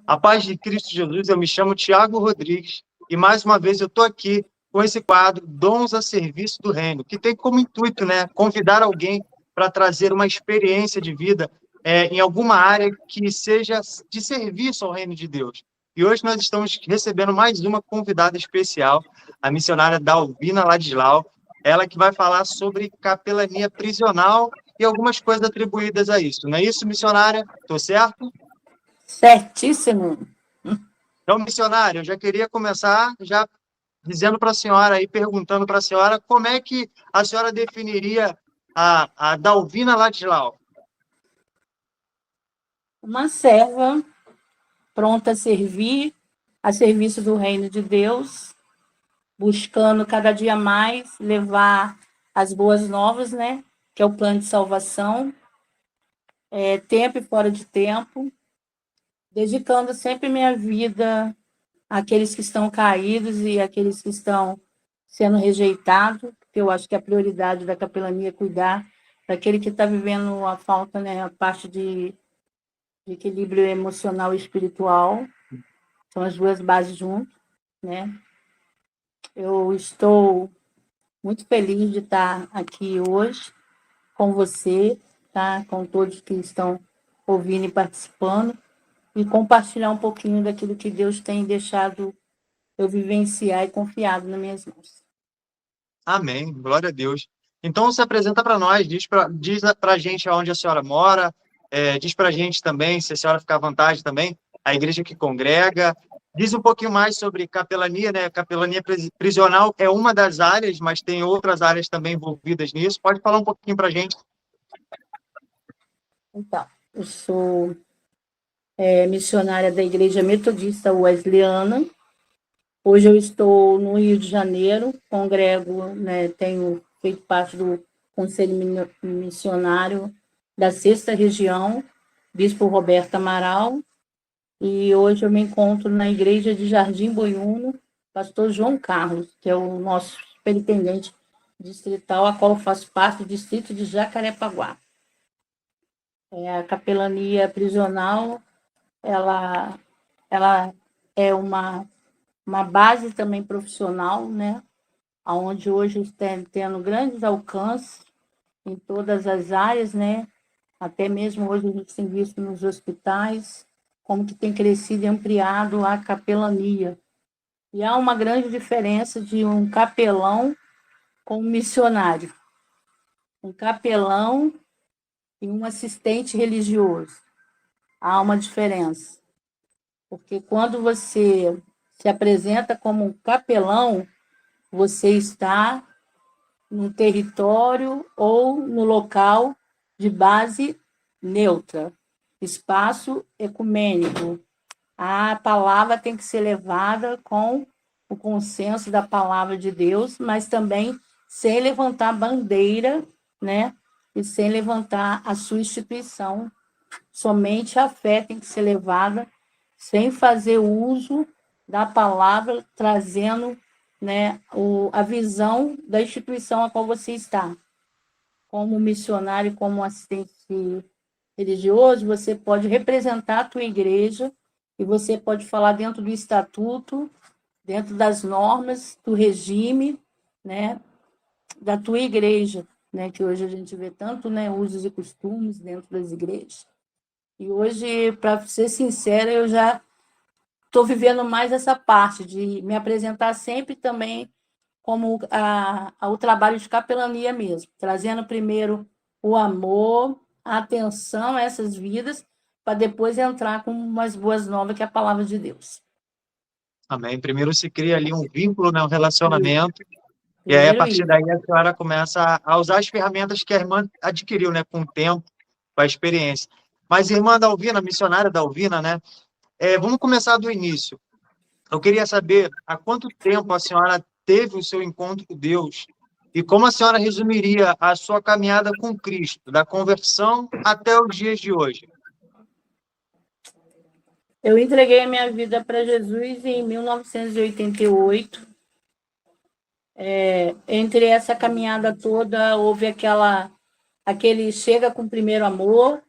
A paz de Cristo Jesus, eu me chamo Tiago Rodrigues e mais uma vez eu estou aqui com esse quadro Dons a Serviço do Reino, que tem como intuito, né, convidar alguém para trazer uma experiência de vida em alguma área que seja de serviço ao Reino de Deus. E hoje nós estamos recebendo mais uma convidada especial, a missionária Dalvina Ladislau, ela que vai falar sobre capelania prisional e algumas coisas atribuídas a isso. Não é isso, missionária? Estou certo? Certíssimo. Então, missionário, eu já queria começar já dizendo para a senhora e perguntando para a senhora como é que a senhora definiria a Dalvina Ladislau. Uma serva pronta a servir, a serviço do reino de Deus, buscando cada dia mais levar as boas novas, né? Que é o plano de salvação, tempo e fora de tempo, dedicando sempre minha vida àqueles que estão caídos e àqueles que estão sendo rejeitados, porque eu acho que a prioridade da capelania é cuidar daquele que está vivendo a falta, né, a parte de equilíbrio emocional e espiritual, são as duas bases juntas, né? Eu estou muito feliz de estar aqui hoje com você, tá? Com todos que estão ouvindo e participando, e compartilhar um pouquinho daquilo que Deus tem deixado eu vivenciar e confiado nas minhas mãos. Amém, glória a Deus. Então, se apresenta para nós, diz para a gente aonde a senhora mora, diz para a gente também, se a senhora ficar à vontade também, a igreja que congrega. Diz um pouquinho mais sobre capelania, né? Capelania prisional é uma das áreas, mas tem outras áreas também envolvidas nisso. Pode falar um pouquinho para a gente? Então, eu sou missionária da Igreja Metodista Wesleyana. Hoje eu estou no Rio de Janeiro, congrego, né, tenho feito parte do Conselho Missionário da Sexta Região, Bispo Roberto Amaral, e hoje eu me encontro na Igreja de Jardim Boiúno, Pastor João Carlos, que é o nosso superintendente distrital, a qual eu faço parte do distrito de Jacarepaguá. A capelania prisional, ela é uma base também profissional, né? Onde hoje está tendo grandes alcances em todas as áreas, né? Até mesmo hoje a gente tem visto nos hospitais como que tem crescido e ampliado a capelania. E há uma grande diferença de um capelão com um missionário. Um capelão e um assistente religioso. Há uma diferença. Porque quando você se apresenta como um capelão, você está no território ou no local de base neutra, espaço ecumênico. A palavra tem que ser levada com o consenso da palavra de Deus, mas também sem levantar bandeira, né? E sem levantar a sua instituição. Somente a fé tem que ser levada sem fazer uso da palavra, trazendo, né, a visão da instituição a qual você está. Como missionário, como assistente religioso, você pode representar a tua igreja e você pode falar dentro do estatuto, dentro das normas, do regime, né, da tua igreja, né, que hoje a gente vê tanto, né, usos e costumes dentro das igrejas. E hoje, para ser sincera, eu já estou vivendo mais essa parte de me apresentar sempre também como o trabalho de capelania mesmo, trazendo primeiro o amor, a atenção a essas vidas, para depois entrar com umas boas novas, que é a palavra de Deus. Amém. Primeiro se cria ali um vínculo, né, um relacionamento, e aí a Primeiro partir isso. daí a senhora começa a usar as ferramentas que a irmã adquiriu, né, com o tempo, com a experiência. Mas, irmã Dalvina, missionária Dalvina, né, vamos começar do início. Eu queria saber há quanto tempo a senhora teve o seu encontro com Deus e como a senhora resumiria a sua caminhada com Cristo, da conversão até os dias de hoje. Eu entreguei a minha vida para Jesus em 1988. Entre essa caminhada toda, houve aquele chega com o primeiro amor,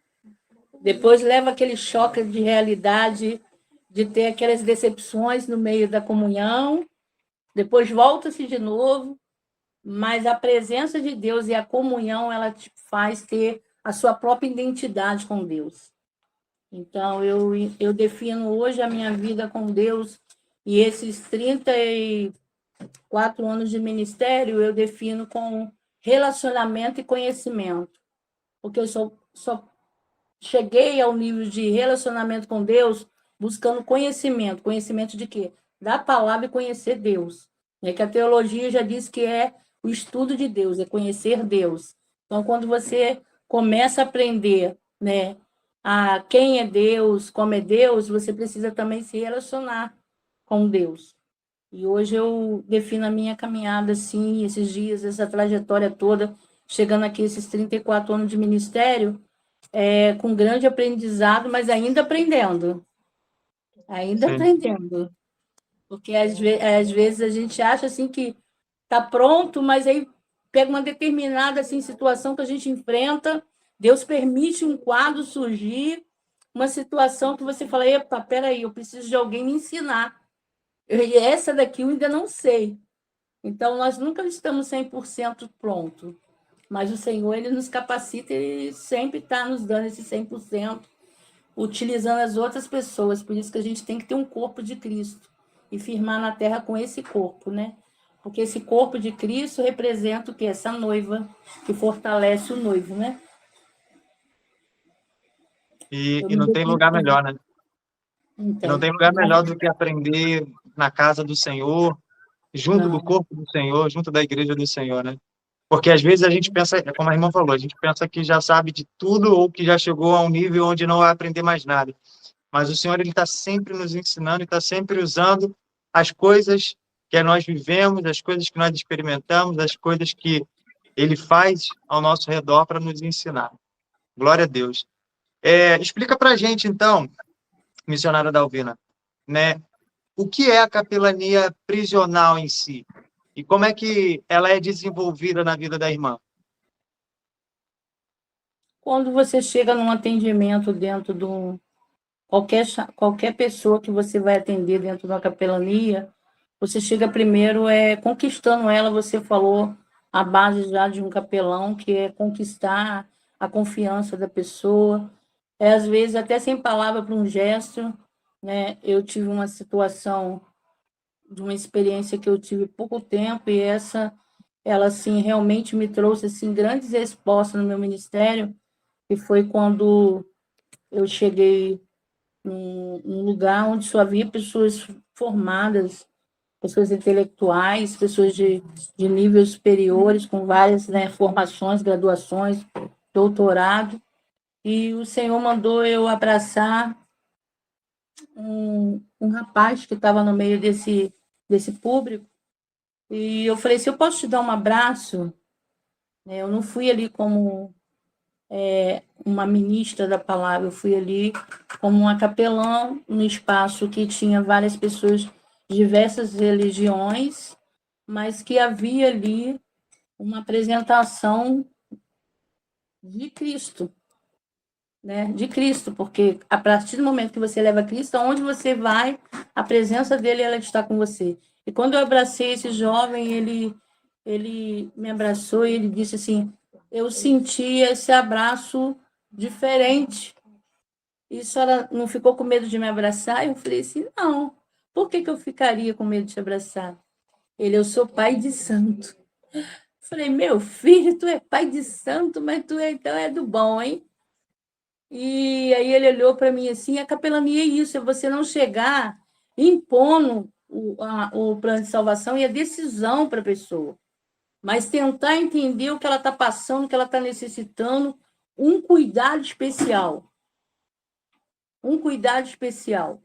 depois leva aquele choque de realidade de ter aquelas decepções no meio da comunhão, depois volta-se de novo, mas a presença de Deus e a comunhão, ela te faz ter a sua própria identidade com Deus. Então, eu defino hoje a minha vida com Deus e esses 34 anos de ministério, eu defino com relacionamento e conhecimento. Porque eu só cheguei ao nível de relacionamento com Deus buscando conhecimento. Conhecimento de quê? Da palavra e conhecer Deus. É que a teologia já diz que é o estudo de Deus, é conhecer Deus. Então, quando você começa a aprender, né, a quem é Deus, como é Deus, você precisa também se relacionar com Deus. E hoje eu defino a minha caminhada, assim, esses dias, essa trajetória toda, chegando aqui, esses 34 anos de ministério, com grande aprendizado, mas ainda aprendendo. Ainda Sim. aprendendo. Porque às vezes a gente acha assim que está pronto, mas aí pega uma determinada assim, situação que a gente enfrenta, Deus permite um quadro surgir, uma situação que você fala, epa, peraí, eu preciso de alguém me ensinar. E essa daqui eu ainda não sei. Então, nós nunca estamos 100% prontos, mas o Senhor, Ele nos capacita e sempre está nos dando esse 100%, utilizando as outras pessoas. Por isso que a gente tem que ter um corpo de Cristo e firmar na terra com esse corpo, né? Porque esse corpo de Cristo representa o quê? Essa noiva que fortalece o noivo, né? Eu E me não tem lugar defino. melhor, né? Não E não tem. tem lugar melhor do que aprender na casa do Senhor, junto do Não. corpo do Senhor, junto da igreja do Senhor, né? Porque às vezes a gente pensa, como a irmã falou, a gente pensa que já sabe de tudo ou que já chegou a um nível onde não vai aprender mais nada. Mas o Senhor, ele está sempre nos ensinando e está sempre usando as coisas que nós vivemos, as coisas que nós experimentamos, as coisas que ele faz ao nosso redor para nos ensinar. Glória a Deus. Explica para a gente, então, missionária Dalvina, né, o que é a capelania prisional em si? E como é que ela é desenvolvida na vida da irmã? Quando você chega num atendimento dentro de qualquer pessoa que você vai atender dentro da capelania, você chega primeiro conquistando ela, você falou a base já de um capelão, que é conquistar a confiança da pessoa. Às vezes, até sem palavra, para um gesto, né? Eu tive uma situação de uma experiência que eu tive há pouco tempo, e ela, assim, realmente me trouxe, assim, grandes respostas no meu ministério, que foi quando eu cheguei num lugar onde só havia pessoas formadas, pessoas intelectuais, pessoas de níveis superiores, com várias, né, formações, graduações, doutorado, e o Senhor mandou eu abraçar um rapaz que estava no meio desse público, e eu falei, se eu posso te dar um abraço, né? Eu não fui ali como uma ministra da palavra, eu fui ali como uma capelã, no espaço que tinha várias pessoas de diversas religiões, mas que havia ali uma apresentação de Cristo, né? De Cristo, porque a partir do momento que você leva Cristo, aonde você vai, a presença dele, ela está com você. E quando eu abracei esse jovem, ele me abraçou e ele disse assim, eu senti esse abraço diferente. E a senhora não ficou com medo de me abraçar? Eu falei assim, não. Por que eu ficaria com medo de te abraçar? Eu sou pai de santo. Falei, meu filho, tu é pai de santo, mas tu então é do bom, hein? E aí ele olhou para mim assim, a capelania é isso, é você não chegar impondo o plano de salvação e a decisão para a pessoa, mas tentar entender o que ela está passando, o que ela está necessitando, um cuidado especial. Um cuidado especial.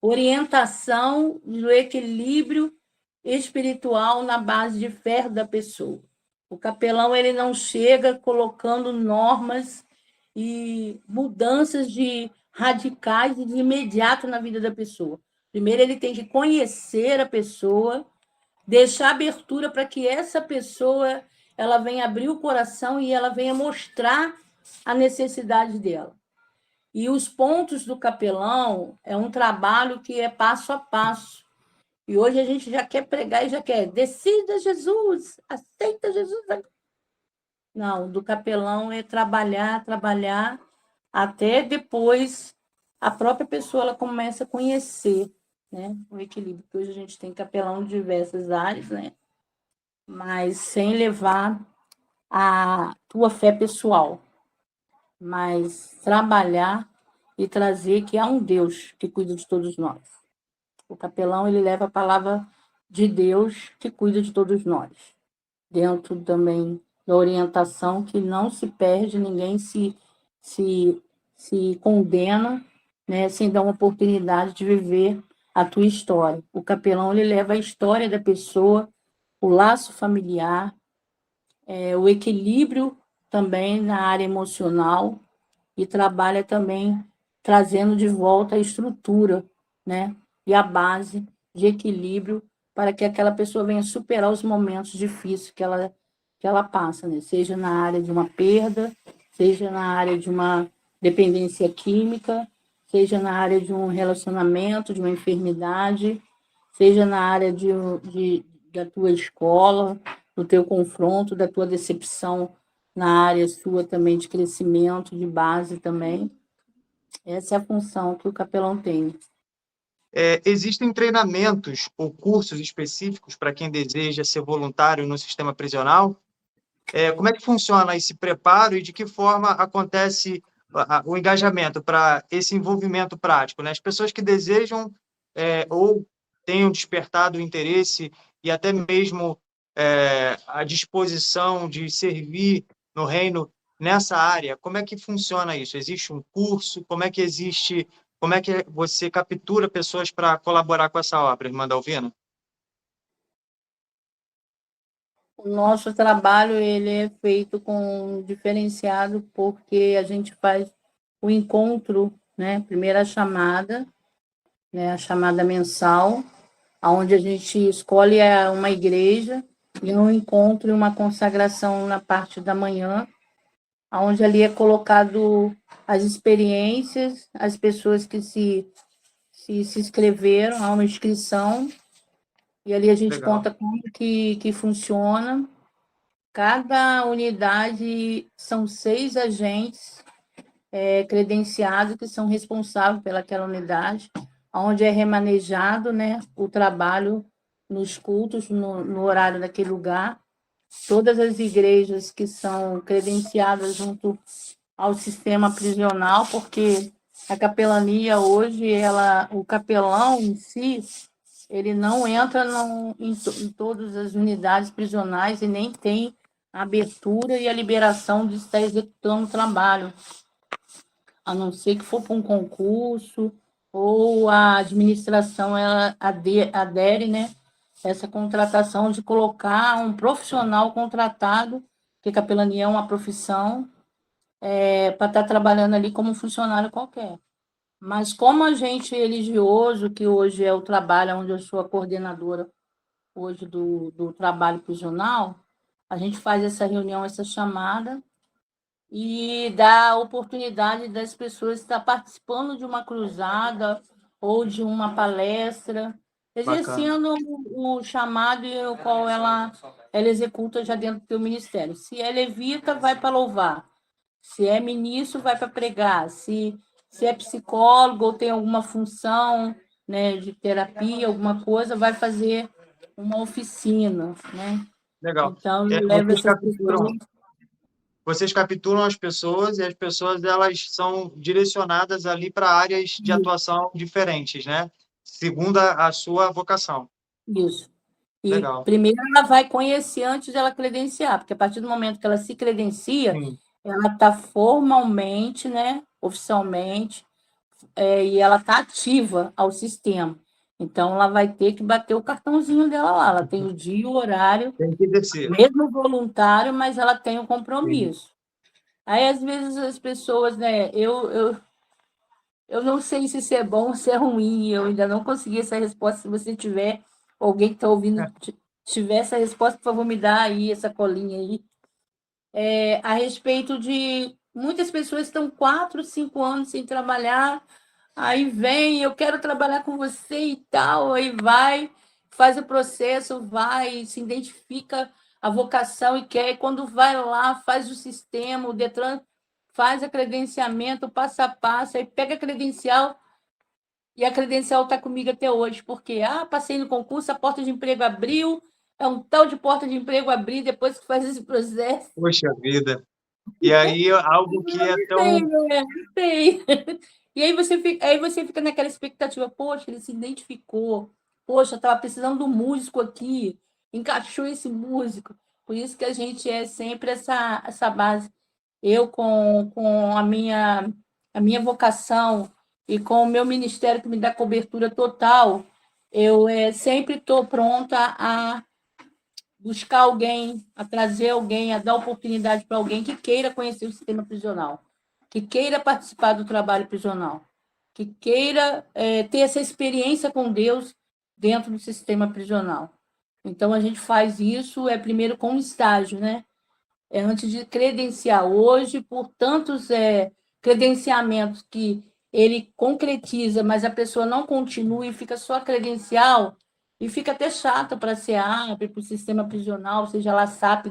Orientação do equilíbrio espiritual na base de fé da pessoa. O capelão, ele não chega colocando normas e mudanças radicais e de imediato na vida da pessoa. Primeiro, ele tem que conhecer a pessoa, deixar abertura para que essa pessoa ela venha abrir o coração e ela venha mostrar a necessidade dela. E os pontos do capelão é um trabalho que é passo a passo. E hoje a gente já quer pregar e já quer, decida Jesus, aceita Jesus. Não, do capelão é trabalhar, trabalhar, até depois a própria pessoa ela começa a conhecer, né, o equilíbrio. Porque hoje a gente tem capelão de diversas áreas, né, mas sem levar a tua fé pessoal, mas trabalhar e trazer que há um Deus que cuida de todos nós. O capelão ele leva a palavra de Deus que cuida de todos nós. Dentro também da orientação que não se perde, ninguém se, se condena, né, sem dar uma oportunidade de viver a tua história. O capelão ele leva a história da pessoa, o laço familiar, o equilíbrio também na área emocional e trabalha também trazendo de volta a estrutura, né, e a base de equilíbrio para que aquela pessoa venha superar os momentos difíceis que ela passa, né? Seja na área de uma perda, seja na área de uma dependência química, seja na área de um relacionamento, de uma enfermidade, seja na área da tua escola, do teu confronto, da tua decepção na área sua também de crescimento, de base também. Essa é a função que o capelão tem. Existem treinamentos ou cursos específicos para quem deseja ser voluntário no sistema prisional? Como é que funciona esse preparo e de que forma acontece o engajamento para esse envolvimento prático, né? As pessoas que desejam ou tenham despertado o interesse e até mesmo a disposição de servir no reino nessa área, como é que funciona isso? Existe um curso? Como é que você captura pessoas para colaborar com essa obra, irmã Dalvina? O nosso trabalho ele é feito com diferenciado porque a gente faz o encontro, né? Primeiro chamada, né? A chamada mensal, onde a gente escolhe uma igreja e um encontro e uma consagração na parte da manhã, onde ali é colocado as experiências, as pessoas que se inscreveram, há uma inscrição, e ali a gente Legal. conta como que funciona. Cada unidade são 6 agentes credenciados que são responsáveis pelaquela unidade, onde é remanejado, né, o trabalho nos cultos, no horário daquele lugar. Todas as igrejas que são credenciadas junto ao sistema prisional, porque a capelania hoje, o capelão em si, ele não entra em todas as unidades prisionais e nem tem a abertura e a liberação de estar executando o trabalho, a não ser que for para um concurso ou a administração ela adere, né, essa contratação de colocar um profissional contratado, porque capelania é uma profissão, para estar trabalhando ali como um funcionário qualquer. Mas como agente religioso, que hoje é o trabalho onde eu sou a coordenadora hoje do trabalho prisional, a gente faz essa reunião, essa chamada, e dá a oportunidade das pessoas estar participando de uma cruzada ou de uma palestra, Bacana. exercendo o chamado e o qual ela executa já dentro do seu ministério. Se é levita, vai para louvar. Se é ministro, vai para pregar. Se é psicólogo ou tem alguma função, né, de terapia, alguma coisa, vai fazer uma oficina, né? Legal. Então, É, eu levo vocês essas pessoas. capturam, vocês capturam as pessoas e as pessoas elas são direcionadas ali para áreas de atuação diferentes, né? Segundo a sua vocação. Isso. E Legal. primeiro ela vai conhecer antes de ela credenciar, porque a partir do momento que ela se credencia, Sim, ela está formalmente, né, oficialmente, e ela está ativa ao sistema. Então, ela vai ter que bater o cartãozinho dela lá. Ela tem o dia, o horário, tem que descer. mesmo voluntário, mas ela tem o Sim. compromisso. Aí, às vezes, as pessoas, né, eu não sei se isso é bom ou se é ruim, eu ainda não consegui essa resposta. Se você tiver, alguém que está ouvindo, tiver essa resposta, por favor, me dá aí essa colinha aí. A respeito de Muitas pessoas estão 4, 5 anos sem trabalhar, aí vem, eu quero trabalhar com você e tal, aí vai, faz o processo, vai, se identifica a vocação e quer, e quando vai lá, faz o sistema, o Detran faz a credenciamento, passo a passo, aí pega a credencial, e a credencial está comigo até hoje, porque, passei no concurso, a porta de emprego abriu, é um tal de porta de emprego abrir depois que faz esse processo. Poxa vida. E aí, algo que é tão... Não sei. E aí você fica naquela expectativa, poxa, ele se identificou, poxa, estava precisando de um músico aqui, encaixou esse músico. Por isso que a gente é sempre essa base. Eu, com a minha vocação e com o meu ministério que me dá cobertura total, eu sempre estou pronta a buscar alguém, a trazer alguém, a dar oportunidade para alguém que queira conhecer o sistema prisional, que queira participar do trabalho prisional, que queira ter essa experiência com Deus dentro do sistema prisional. Então, a gente faz isso, primeiro com estágio, né? Antes de credenciar. Hoje, por tantos credenciamentos que ele concretiza, mas a pessoa não continua e fica só credencial, e fica até chato para a SEAP, para o sistema prisional, seja lá SAP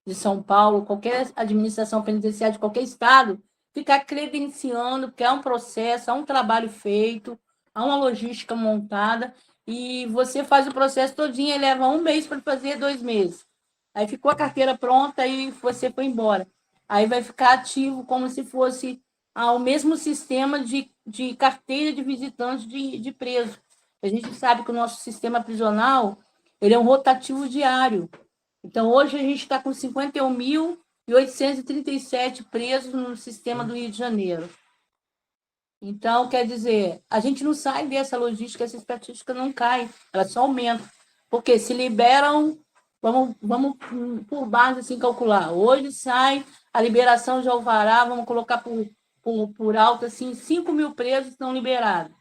de São Paulo, qualquer administração penitenciária de qualquer estado, ficar credenciando, porque é um processo, há um trabalho feito, há uma logística montada, e você faz o processo todinho, e leva 1 mês para fazer, 2 meses. Aí ficou a carteira pronta e você foi embora. Aí vai ficar ativo como se fosse o mesmo sistema de carteira de visitante de preso. A gente sabe que o nosso sistema prisional ele é um rotativo diário. Então, hoje a gente está com 51.837 presos no sistema do Rio de Janeiro. Então, quer dizer, a gente não sai dessa logística, essa estatística não cai, ela só aumenta. Porque se liberam, vamos por base assim calcular. Hoje sai a liberação de alvará, vamos colocar por alto assim, 5.000 presos estão liberados.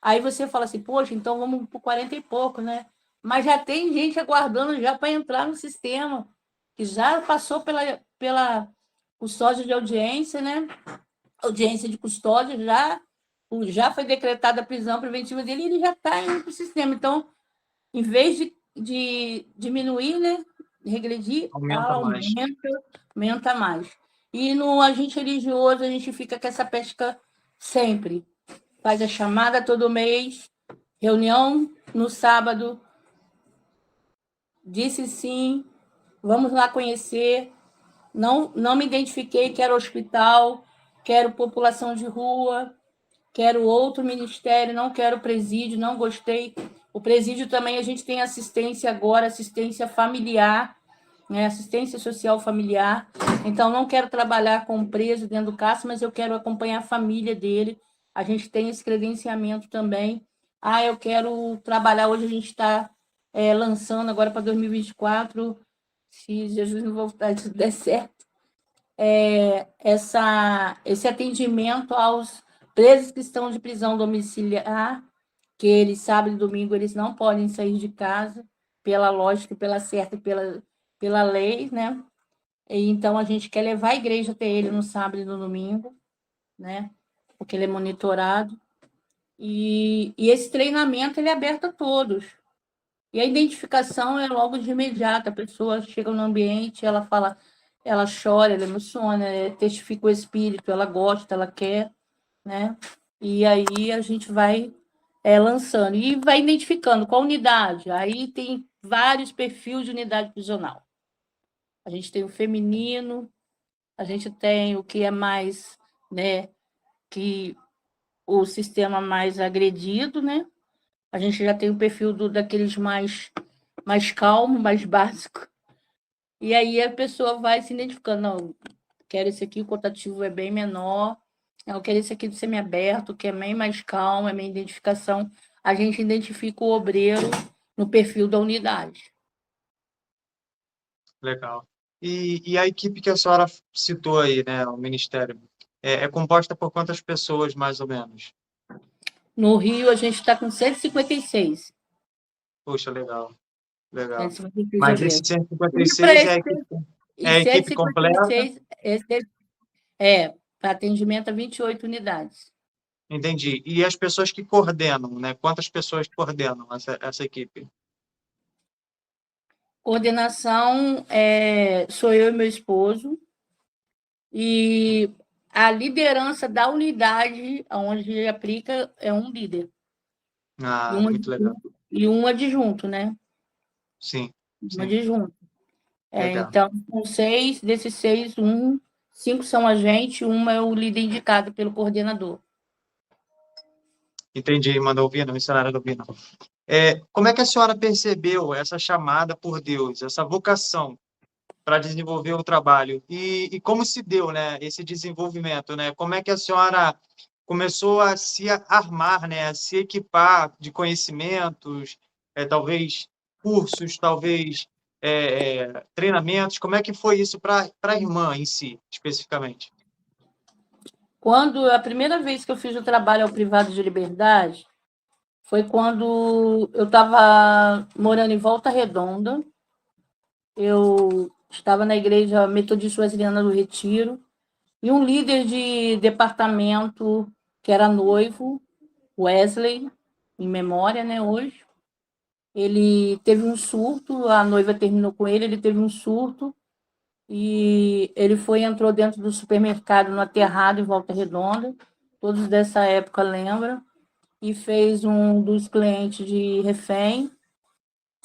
Aí você fala assim, poxa, então vamos por 40 e pouco, né? Mas já tem gente aguardando já para entrar no sistema, que já passou pela custódia de audiência, né? Audiência de custódia, já foi decretada a prisão preventiva dele e ele já está indo para o sistema. Então, em vez de diminuir, né, regredir, Aumenta mais. aumenta mais. E no agente religioso, a gente fica com essa pesca sempre. Faz a chamada todo mês, reunião no sábado, disse sim, vamos lá conhecer. Não me identifiquei, quero hospital, quero população de rua, quero outro ministério, não quero presídio, não gostei. O presídio também a gente tem assistência agora, assistência familiar, né? Assistência social familiar. Então, não quero trabalhar com preso dentro do CAS, mas eu quero acompanhar a família dele. A gente tem esse credenciamento também. Eu quero trabalhar, hoje a gente está lançando agora para 2024, se Jesus não voltar, se der certo, esse atendimento aos presos que estão de prisão domiciliar, que eles, sábado e domingo, eles não podem sair de casa, pela lógica, pela certa e pela lei, né? E, então, a gente quer levar a igreja até ele no sábado e no domingo, né? Porque ele é monitorado. E esse treinamento ele é aberto a todos. E a identificação é logo de imediato. A pessoa chega no ambiente, ela fala, ela chora, ela emociona, testifica o espírito, ela gosta, ela quer, né? E aí a gente vai lançando e vai identificando qual unidade. Aí tem vários perfis de unidade prisional. A gente tem o feminino, a gente tem o que é mais, né, que o sistema mais agredido, né? A gente já tem o perfil daqueles mais calmo, mais básico. E aí a pessoa vai se identificando, não, quero esse aqui, o rotativo é bem menor, eu quero esse aqui do semiaberto, que é bem mais calmo, é minha identificação. A gente identifica o obreiro no perfil da unidade. Legal. E a equipe que a senhora citou aí, né, o Ministério, é composta por quantas pessoas, mais ou menos? No Rio, a gente está com 156. Poxa, legal, legal. 156 Mas esse obreiros. E para 156 é esse, a equipe completa? 156, esse para atendimento a 28 unidades. Entendi. E as pessoas que coordenam, né? Quantas pessoas coordenam essa equipe? Coordenação sou eu e meu esposo, e a liderança da unidade onde aplica é um líder. Ah, muito legal. E um adjunto, né? Sim, Um sim, adjunto. legal. Então, com 6, desses 6, 5 são agentes, um é o líder indicado pelo coordenador. Entendi, mandou ouvir, não, missionária do Vino. Como é que a senhora percebeu essa chamada por Deus, essa vocação para desenvolver o trabalho? E como se deu, né, esse desenvolvimento, né? Como é que a senhora começou a se armar, né, a se equipar de conhecimentos, talvez cursos, talvez treinamentos? Como é que foi isso para a irmã em si, especificamente? Quando a primeira vez que eu fiz o trabalho ao privado de liberdade foi quando eu estava morando em Volta Redonda. Eu estava na igreja Metodista Wesleyana do Retiro, e um líder de departamento que era noivo, Wesley, em memória, né, hoje, ele teve um surto, a noiva terminou com ele teve um surto, e ele entrou dentro do supermercado no Aterrado, em Volta Redonda, todos dessa época lembram, e fez um dos clientes de refém.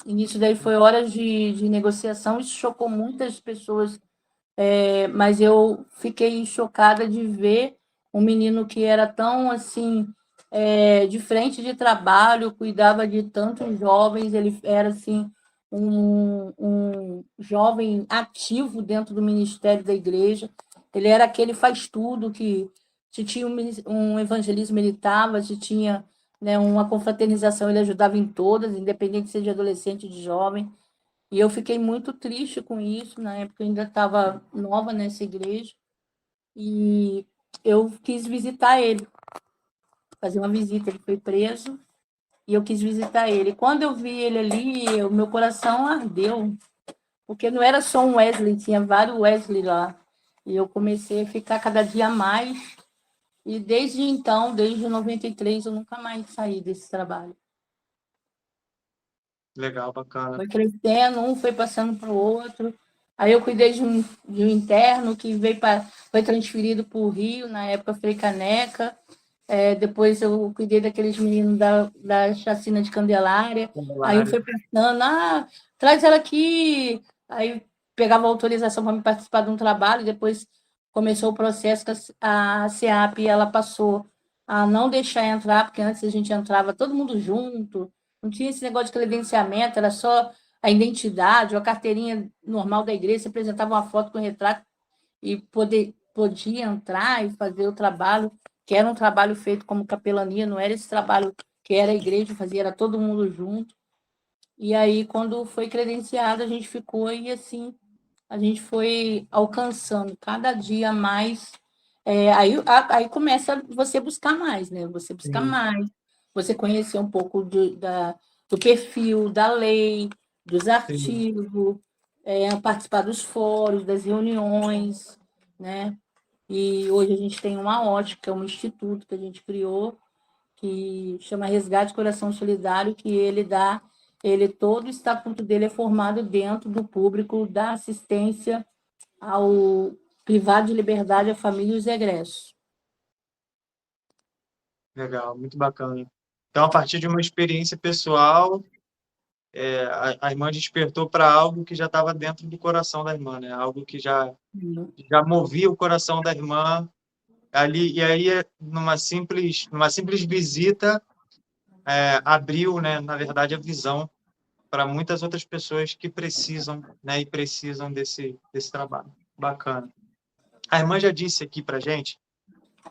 E isso daí foi horas de negociação, isso chocou muitas pessoas, mas eu fiquei chocada de ver um menino que era tão assim, de frente de trabalho, cuidava de tantos jovens, ele era assim um jovem ativo dentro do ministério da igreja. Ele era aquele faz tudo, que se tinha um evangelismo ele estava, se tinha, né, uma confraternização ele ajudava em todas, independente de ser de adolescente ou de jovem. E eu fiquei muito triste com isso, na época eu ainda estava nova nessa igreja, e eu quis visitar ele, fazer uma visita. Ele foi preso e eu quis visitar ele. Quando eu vi ele ali, o meu coração ardeu, porque não era só um Wesley, tinha vários Wesley lá. E eu comecei a ficar cada dia mais, e desde então, desde 93, eu nunca mais saí desse trabalho. Legal, bacana. Foi crescendo, um foi passando para o outro. Aí eu cuidei de um interno que foi transferido para o Rio, na época Frei Caneca. Depois eu cuidei daqueles meninos da chacina de Candelária. Aí um Candelária. foi pensando, traz ela aqui. Aí pegava autorização para me participar de um trabalho. Depois começou o processo que a SEAP ela passou a não deixar entrar, porque antes a gente entrava todo mundo junto, não tinha esse negócio de credenciamento, era só a identidade ou a carteirinha normal da igreja, você apresentava uma foto com retrato e podia entrar e fazer o trabalho, que era um trabalho feito como capelania, não era esse trabalho que era a igreja fazia, era todo mundo junto. E aí, quando foi credenciado, a gente ficou, e assim, a gente foi alcançando cada dia mais. Aí começa você buscar mais, né? Você buscar Sim, mais, você conhecer um pouco do perfil, da lei, dos sim. artigos, participar dos fóruns, das reuniões, né? E hoje a gente tem uma ótica, um instituto que a gente criou, que chama Resgate Coração Solidário, que todo o estatuto dele é formado dentro do público da assistência ao privado de liberdade, à família e os egressos. Legal, muito bacana. Então, a partir de uma experiência pessoal, a irmã despertou para algo que já estava dentro do coração da irmã, né? Algo que já movia o coração da irmã ali. E aí, numa simples visita, abriu, né, na verdade, a visão para muitas outras pessoas que precisam, né, e precisam desse trabalho. Bacana. A irmã já disse aqui para gente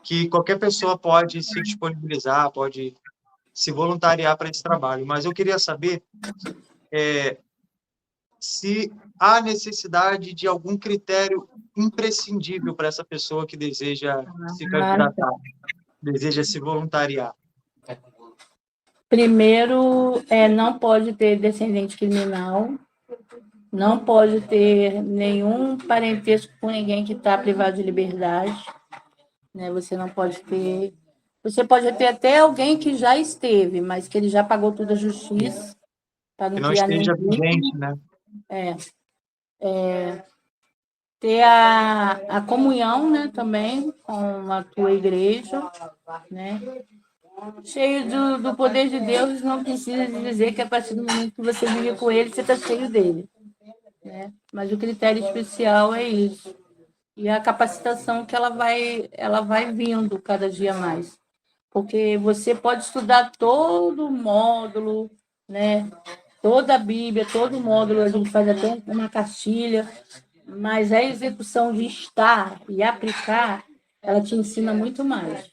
que qualquer pessoa pode se disponibilizar, pode se voluntariar para esse trabalho, mas eu queria saber se há necessidade de algum critério imprescindível para essa pessoa que deseja se candidatar, deseja se voluntariar. Primeiro, não pode ter descendente criminal, não pode ter nenhum parentesco com ninguém que está privado de liberdade, né? Você não pode ter... Você pode ter até alguém que já esteve, mas que ele já pagou toda a justiça, para Que não não criar nenhum esteja vínculo. vigente, né? Ter a comunhão, né, também com a tua igreja, né? Cheio do poder de Deus, não precisa dizer que a partir do momento que você vive com ele, você está cheio dele, né? Mas o critério especial é isso. E a capacitação que ela vai vindo cada dia mais. Porque você pode estudar todo o módulo, né? Toda a Bíblia, todo o módulo, a gente faz até uma cartilha, mas a execução de estar e aplicar, ela te ensina muito mais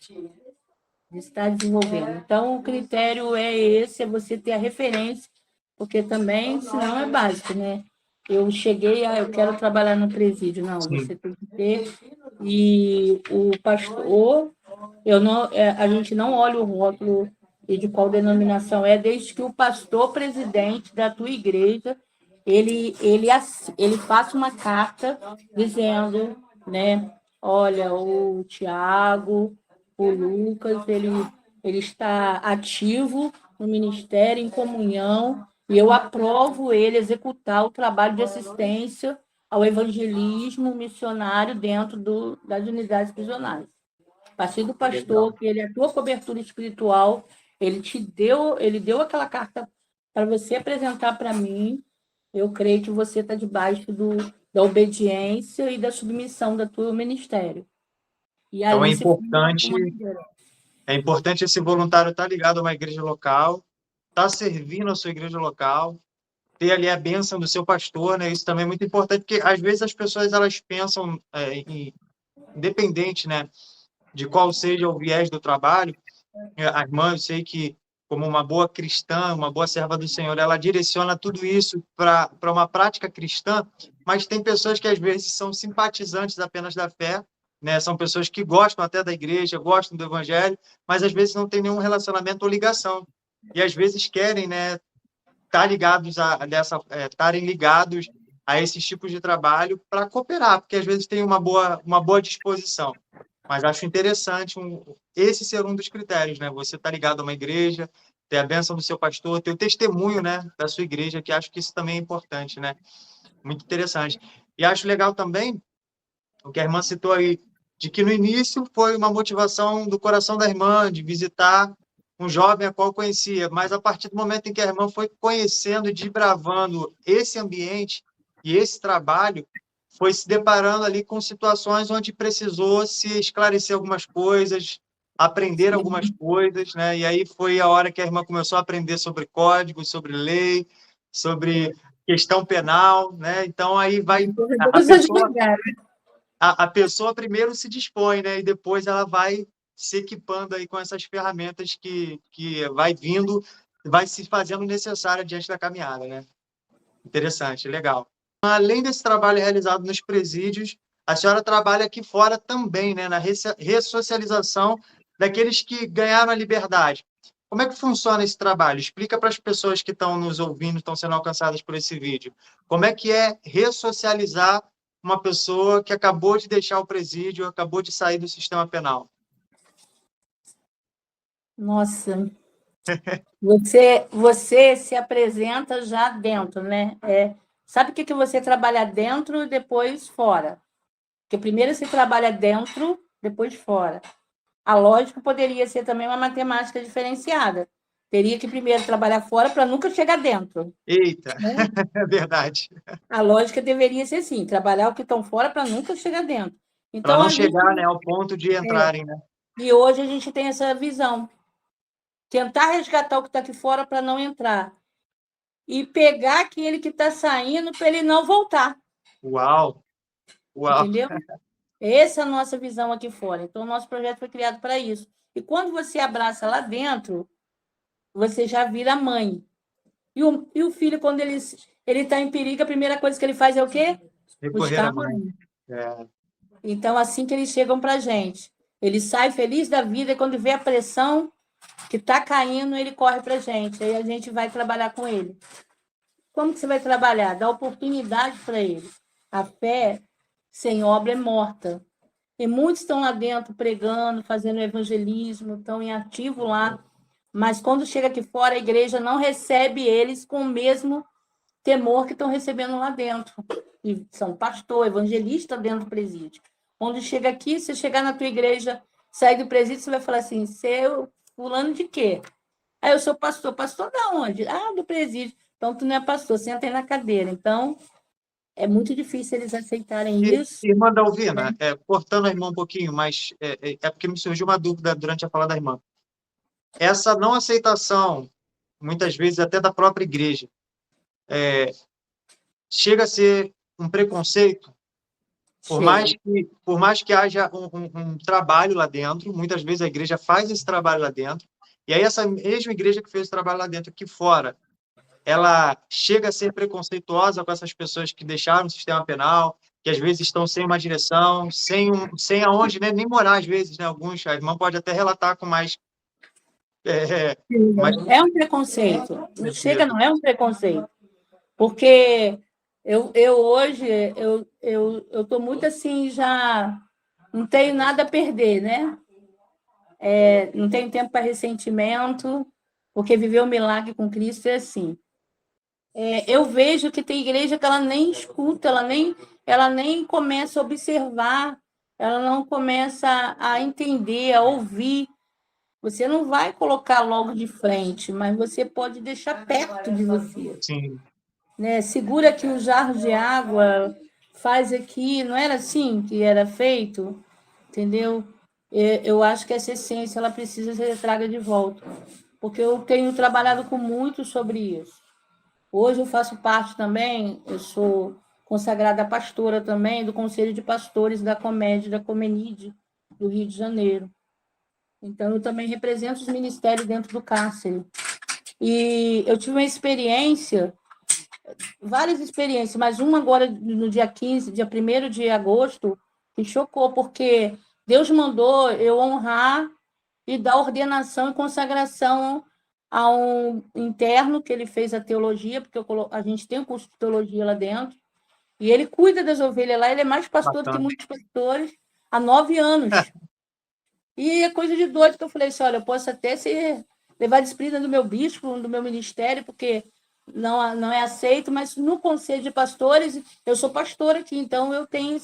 de estar desenvolvendo. Então, o critério é esse, é você ter a referência, porque também, senão é básico, né? Eu cheguei eu quero trabalhar no presídio. Não, Sim. você tem que ter. E o pastor, eu não, a gente não olha o rótulo e de qual denominação é, desde que o pastor presidente da tua igreja, ele faça uma carta dizendo, né, olha, o Tiago, o Lucas, ele está ativo no ministério, em comunhão, e eu aprovo ele executar o trabalho de assistência ao evangelismo missionário dentro das unidades prisionais. A partir do pastor, Legal. que ele é a tua cobertura espiritual, ele deu aquela carta para você apresentar para mim. Eu creio que você está debaixo da obediência e da submissão do teu ministério. E Então ali se forma uma liderança. é importante esse voluntário estar ligado a uma igreja local, estar servindo a sua igreja local, ter ali a bênção do seu pastor, né? Isso também é muito importante, porque às vezes as pessoas elas pensam, independente, né, de qual seja o viés do trabalho, a irmã, eu sei que, como uma boa cristã, uma boa serva do Senhor, ela direciona tudo isso para uma prática cristã, mas tem pessoas que às vezes são simpatizantes apenas da fé, né? São pessoas que gostam até da igreja, gostam do evangelho, mas às vezes não tem nenhum relacionamento ou ligação. E às vezes querem, né, estarem ligados a esses tipos de trabalho para cooperar, porque às vezes tem uma boa disposição. Mas acho interessante esse ser um dos critérios, né? Você está ligado a uma igreja, ter a bênção do seu pastor, ter o testemunho, né, da sua igreja, que acho que isso também é importante, né? Muito interessante. E acho legal também o que a irmã citou aí, de que no início foi uma motivação do coração da irmã de visitar um jovem a qual conhecia, mas a partir do momento em que a irmã foi conhecendo e desbravando esse ambiente e esse trabalho, foi se deparando ali com situações onde precisou se esclarecer algumas coisas, aprender algumas Sim. coisas, né? E aí foi a hora que a irmã começou a aprender sobre código, sobre lei, sobre questão penal, né? Então aí vai a Todos pessoa advogados. a pessoa primeiro se dispõe, né? E depois ela vai se equipando aí com essas ferramentas que vai vindo, vai se fazendo necessária diante da caminhada, né? Interessante, legal. Além desse trabalho realizado nos presídios, a senhora trabalha aqui fora também, né? Na ressocialização daqueles que ganharam a liberdade. Como é que funciona esse trabalho? Explica para as pessoas que estão nos ouvindo, estão sendo alcançadas por esse vídeo. Como é que é ressocializar uma pessoa que acabou de deixar o presídio, acabou de sair do sistema penal? Nossa, você se apresenta já dentro, né? Sabe o que você trabalha dentro e depois fora? Porque primeiro você trabalha dentro, depois fora. A lógica poderia ser também uma matemática diferenciada. Teria que primeiro trabalhar fora para nunca chegar dentro, Eita, né? é verdade. A lógica deveria ser assim, trabalhar o que estão fora para nunca chegar dentro. Para Então, não a gente... chegar, né, ao ponto de entrarem, né? E hoje a gente tem essa visão. Tentar resgatar o que está aqui fora para não entrar. E pegar aquele que está saindo para ele não voltar. Uau, uau. Entendeu? Essa é a nossa visão aqui fora. Então, o nosso projeto foi criado para isso. E quando você abraça lá dentro, você já vira mãe. E o filho, quando ele está em perigo, a primeira coisa que ele faz é o quê? Recorrer Buscar à a mãe. mãe. É, Então, assim que eles chegam para a gente. Ele sai feliz da vida e quando vê a pressão que está caindo, ele corre para a gente. Aí a gente vai trabalhar com ele. Como que você vai trabalhar? Dar oportunidade para ele. A fé sem obra é morta. E muitos estão lá dentro pregando, fazendo evangelismo, estão em ativo lá, mas quando chega aqui fora, a igreja não recebe eles com o mesmo temor que estão recebendo lá dentro. E são pastor, evangelista dentro do presídio. Quando chega aqui, se chegar na tua igreja, sair do presídio, você vai falar assim, seu fulano de quê? Aí eu sou pastor. Pastor da onde? Ah, do presídio. Então, tu não é pastor, senta aí na cadeira. Então, é muito difícil eles aceitarem isso. Irmã Dalvina, cortando a irmã um pouquinho, mas é porque me surgiu uma dúvida durante a fala da irmã. Essa não aceitação, muitas vezes até da própria igreja, chega a ser um preconceito, por mais que haja um trabalho lá dentro, muitas vezes a igreja faz esse trabalho lá dentro, e aí essa mesma igreja que fez o trabalho lá dentro, aqui fora, ela chega a ser preconceituosa com essas pessoas que deixaram o sistema penal, que às vezes estão sem uma direção, sem aonde, né, nem morar, às vezes, né, alguns, a irmã pode até relatar com mais... É um preconceito. Não chega, não é um preconceito. Porque eu hoje, eu estou muito assim, já não tenho nada a perder, né? Não tenho tempo para ressentimento, porque viver o milagre com Cristo é assim. Eu vejo que tem igreja que ela nem escuta, ela nem começa a observar, ela não começa a entender, a ouvir. Você não vai colocar logo de frente, mas você pode deixar perto de você. Sim. Né? Segura aqui o jarro de água, faz aqui, não era assim que era feito, entendeu? Eu acho que essa essência ela precisa ser traga de volta, porque eu tenho trabalhado com muito sobre isso. Hoje eu faço parte também, eu sou consagrada pastora também do Conselho de Pastores da Comédia, da Comenide, do Rio de Janeiro. Então, eu também represento os ministérios dentro do cárcere. E eu tive uma experiência, várias experiências, mas uma agora no dia 15, dia 1º de agosto, que chocou, porque Deus mandou eu honrar e dar ordenação e consagração a um interno que ele fez a teologia, porque a gente tem um curso de teologia lá dentro, e ele cuida das ovelhas lá, ele é mais pastor do que muitos pastores, há 9 anos. E é coisa de doido que eu falei assim, olha, eu posso até levar disciplina do meu bispo, do meu ministério, porque não é aceito, mas no conselho de pastores, eu sou pastora aqui, então eu tenho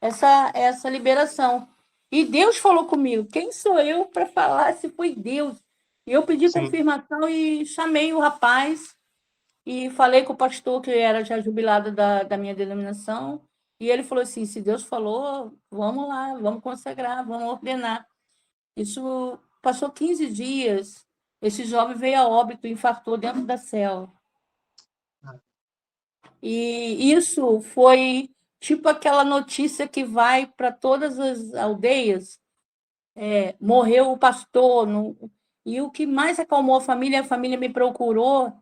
essa liberação. E Deus falou comigo, quem sou eu para falar se foi Deus? E eu pedi confirmação e chamei o rapaz e falei com o pastor, que era já jubilado da minha denominação, e ele falou assim, se Deus falou, vamos lá, vamos consagrar, vamos ordenar. Isso passou 15 dias, esse jovem veio a óbito, infartou dentro da cela. E isso foi tipo aquela notícia que vai para todas as aldeias, morreu o pastor, e o que mais acalmou a família me procurou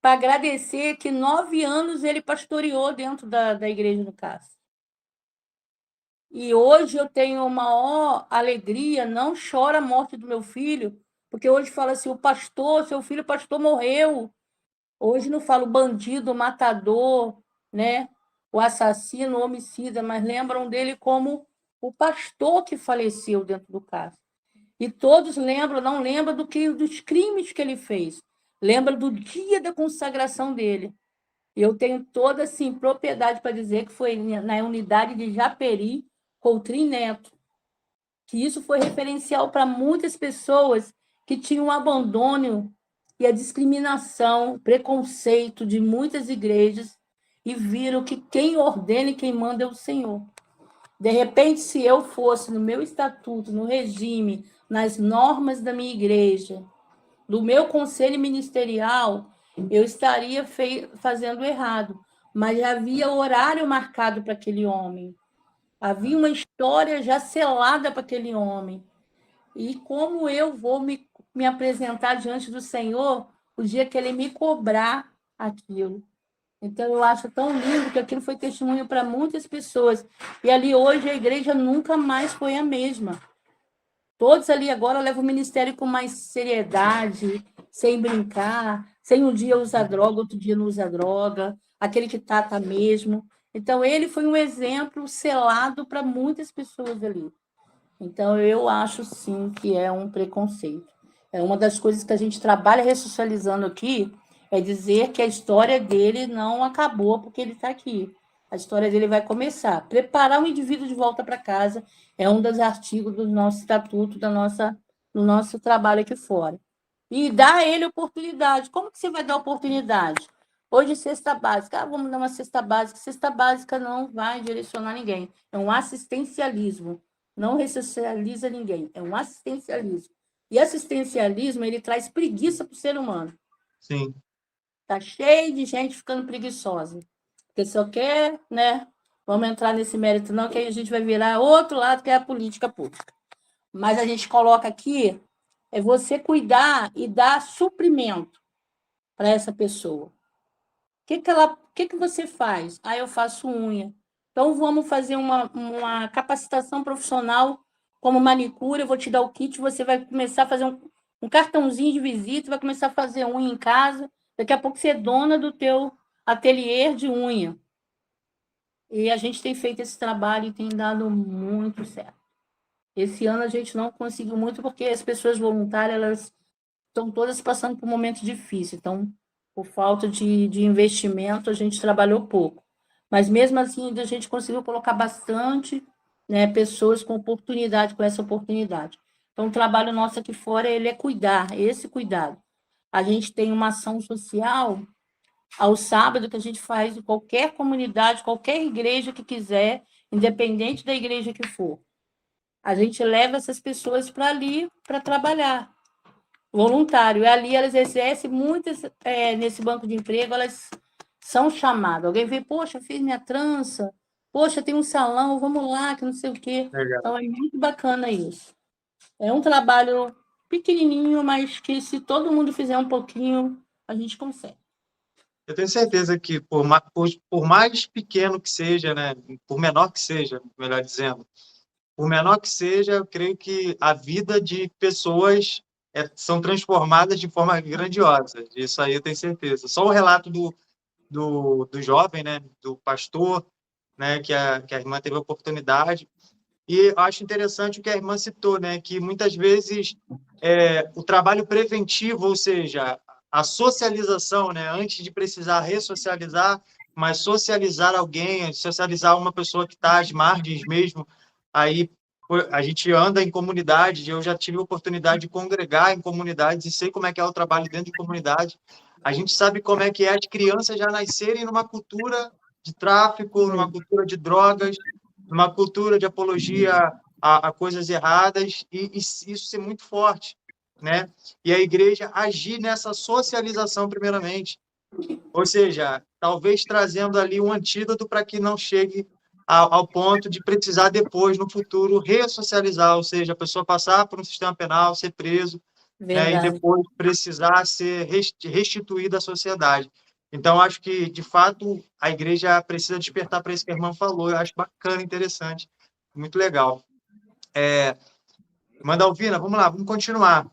para agradecer que 9 anos ele pastoreou dentro da igreja do Cássio. E hoje eu tenho uma maior alegria, não chora a morte do meu filho, porque hoje fala assim, o pastor, seu filho pastor morreu. Hoje não falo bandido, matador, né? O assassino, o homicida, mas lembram dele como o pastor que faleceu dentro do Cássio. E todos lembram, não lembram dos crimes que ele fez, lembram do dia da consagração dele. Eu tenho toda assim, propriedade para dizer que foi na unidade de Japeri, Coutrinho Neto, que isso foi referencial para muitas pessoas que tinham o abandono e a discriminação, preconceito de muitas igrejas e viram que quem ordena e quem manda é o Senhor. De repente, se eu fosse no meu estatuto, no regime, nas normas da minha igreja, do meu conselho ministerial, eu estaria fazendo errado, mas já havia horário marcado para aquele homem. Havia uma história já selada para aquele homem. E como eu vou me apresentar diante do Senhor o dia que ele me cobrar aquilo? Então, eu acho tão lindo que aquilo foi testemunho para muitas pessoas. E ali hoje a igreja nunca mais foi a mesma. Todos ali agora levam o ministério com mais seriedade, sem brincar, sem um dia usar droga, outro dia não usa droga, aquele que tá mesmo. Então, ele foi um exemplo selado para muitas pessoas ali. Então, eu acho, sim, que é um preconceito. É uma das coisas que a gente trabalha ressocializando aqui, é dizer que a história dele não acabou porque ele está aqui. A história dele vai começar. Preparar o indivíduo de volta para casa é um dos artigos do nosso estatuto, do nosso trabalho aqui fora. E dar a ele oportunidade. Como que você vai dar oportunidade? Hoje, cesta básica. Vamos dar uma cesta básica. Cesta básica não vai direcionar ninguém. É um assistencialismo. Não ressocializa ninguém. É um assistencialismo. E assistencialismo, ele traz preguiça para o ser humano. Sim. Está cheio de gente ficando preguiçosa. Porque só quer, né? Vamos entrar nesse mérito, não, que aí a gente vai virar outro lado, que é a política pública. Mas a gente coloca aqui é você cuidar e dar suprimento para essa pessoa. O que você faz? Eu faço unha. Então, vamos fazer uma capacitação profissional como manicure, eu vou te dar o kit, você vai começar a fazer um cartãozinho de visita, vai começar a fazer unha em casa, daqui a pouco você é dona do teu ateliê de unha. E a gente tem feito esse trabalho e tem dado muito certo. Esse ano a gente não conseguiu muito porque as pessoas voluntárias, elas estão todas passando por momentos difíceis. Então, por falta de investimento, a gente trabalhou pouco. Mas, mesmo assim, a gente conseguiu colocar bastante, né, pessoas com oportunidade, com essa oportunidade. Então, o trabalho nosso aqui fora, ele é cuidar, esse cuidado. A gente tem uma ação social ao sábado que a gente faz em qualquer comunidade, qualquer igreja que quiser, independente da igreja que for. A gente leva essas pessoas para ali para trabalhar voluntário. E ali elas exercem muitas, nesse banco de emprego, elas são chamadas. Alguém vê, poxa, fiz minha trança, poxa, tem um salão, vamos lá, que não sei o quê. Legal. Então, é muito bacana isso. É um trabalho pequenininho, mas que se todo mundo fizer um pouquinho, a gente consegue. Eu tenho certeza que, por mais pequeno que seja, né, por menor que seja, melhor dizendo, por menor que seja, eu creio que a vida de pessoas são transformadas de forma grandiosa. Isso aí eu tenho certeza. Só o relato do jovem, né, do pastor, né, que a irmã teve a oportunidade. E eu acho interessante o que a irmã citou, né, que muitas vezes o trabalho preventivo, ou seja, a socialização, né, antes de precisar ressocializar, mas socializar alguém, socializar uma pessoa que está às margens mesmo, aí a gente anda em comunidade, eu já tive a oportunidade de congregar em comunidades e sei como é que é o trabalho dentro de comunidade. A gente sabe como é que é as crianças já nascerem numa cultura de tráfico, numa cultura de drogas, numa cultura de apologia a coisas erradas, e isso ser muito forte, né? E a igreja agir nessa socialização, primeiramente. Ou seja, talvez trazendo ali um antídoto para que não chegue ao ponto de precisar depois, no futuro, ressocializar, ou seja, a pessoa passar por um sistema penal, ser preso, né, e Verdade. depois precisar ser restituída à sociedade. Então, acho que, de fato, a igreja precisa despertar para isso que a irmã falou. Eu acho bacana, interessante, muito legal. Mandalvina, vamos lá, vamos continuar.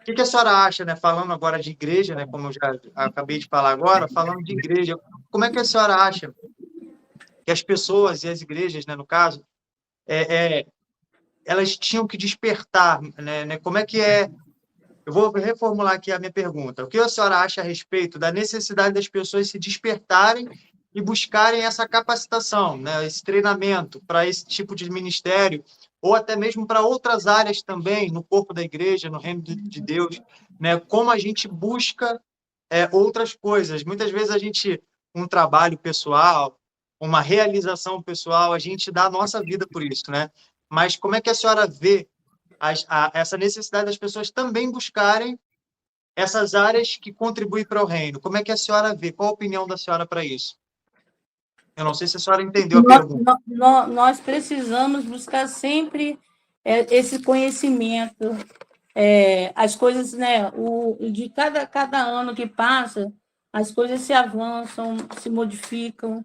O que a senhora acha, né, falando agora de igreja, né, como eu já acabei de falar agora, falando de igreja, como é que a senhora acha que as pessoas e as igrejas, né, no caso, elas tinham que despertar, né? Como é que é? Eu vou reformular aqui a minha pergunta. O que a senhora acha a respeito da necessidade das pessoas se despertarem e buscarem essa capacitação, né, esse treinamento para esse tipo de ministério, ou até mesmo para outras áreas também, no corpo da igreja, no reino de Deus, né? Como a gente busca outras coisas. Muitas vezes um trabalho pessoal, uma realização pessoal, a gente dá a nossa vida por isso, né? Mas como é que a senhora vê essa necessidade das pessoas também buscarem essas áreas que contribuem para o reino? Como é que a senhora vê? Qual a opinião da senhora para isso? Eu não sei se a senhora entendeu a pergunta. Nós precisamos buscar sempre esse conhecimento, as coisas, né? De cada ano que passa, as coisas se avançam, se modificam.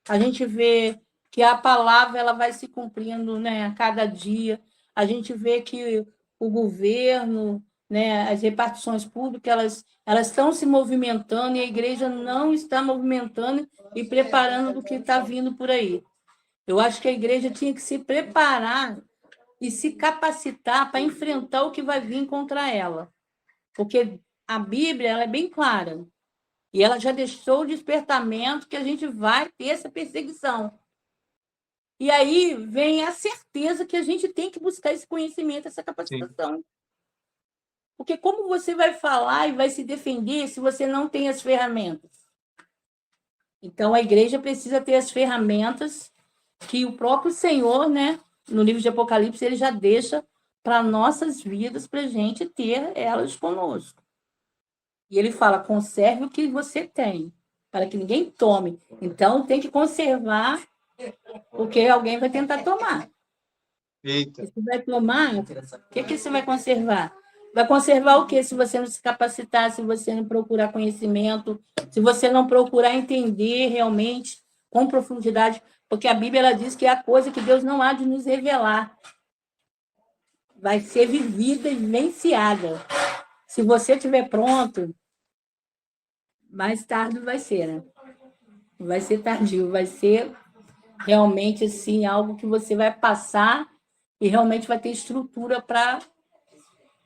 A gente vê que a palavra ela vai se cumprindo, né, a cada dia. A gente vê que o governo, né, as repartições públicas, elas estão se movimentando e a igreja não está movimentando e preparando do que está vindo por aí. Eu acho que a igreja tinha que se preparar e se capacitar para enfrentar o que vai vir contra ela. Porque a Bíblia ela é bem clara. E ela já deixou o despertamento que a gente vai ter essa perseguição. E aí vem a certeza que a gente tem que buscar esse conhecimento, essa capacitação. Sim. Porque como você vai falar e vai se defender se você não tem as ferramentas? Então, a igreja precisa ter as ferramentas que o próprio Senhor, né, no livro de Apocalipse, ele já deixa para nossas vidas, para a gente ter elas conosco. E ele fala, conserve o que você tem, para que ninguém tome. Então, tem que conservar, porque alguém vai tentar tomar. Eita. E se vai tomar, o que você vai conservar? Vai conservar o quê? Se você não se capacitar, se você não procurar conhecimento, se você não procurar entender realmente com profundidade, porque a Bíblia ela diz que é a coisa que Deus não há de nos revelar. Vai ser vivida e vivenciada. Se você estiver pronto, mais tarde vai ser, né? Vai ser tardio, vai ser realmente assim, algo que você vai passar e realmente vai ter estrutura para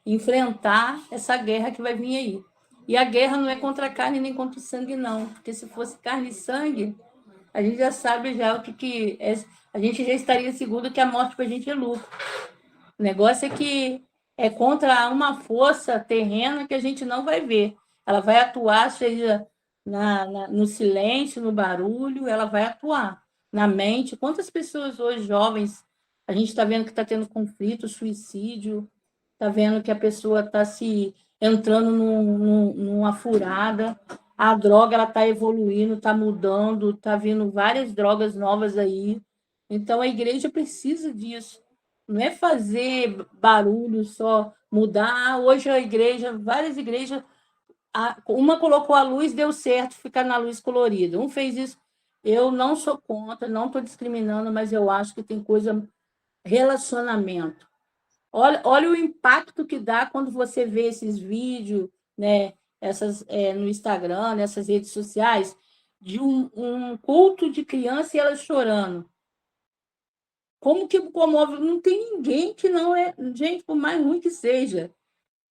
enfrentar essa guerra que vai vir aí. E a guerra não é contra a carne nem contra o sangue, não. Porque se fosse carne e sangue, a gente já sabe já o que é. A gente já estaria seguro que a morte para a gente é lucro. O negócio é que é contra uma força terrena que a gente não vai ver. Ela vai atuar, seja no silêncio, no barulho, ela vai atuar na mente. Quantas pessoas hoje, jovens, a gente está vendo que está tendo conflito, suicídio, está vendo que a pessoa está se entrando numa furada, a droga ela está evoluindo, está mudando, está vindo várias drogas novas aí. Então, a igreja precisa disso. Não é fazer barulho só, mudar. Hoje a igreja, várias igrejas, uma colocou a luz, deu certo, ficar na luz colorida. Um fez isso. Eu não sou contra, não estou discriminando, mas eu acho que tem coisa, relacionamento. Olha o impacto que dá quando você vê esses vídeos, né, no Instagram, nessas redes sociais, de um culto de criança e elas chorando. Como que comove? Não tem ninguém que não é... Gente, por mais ruim que seja,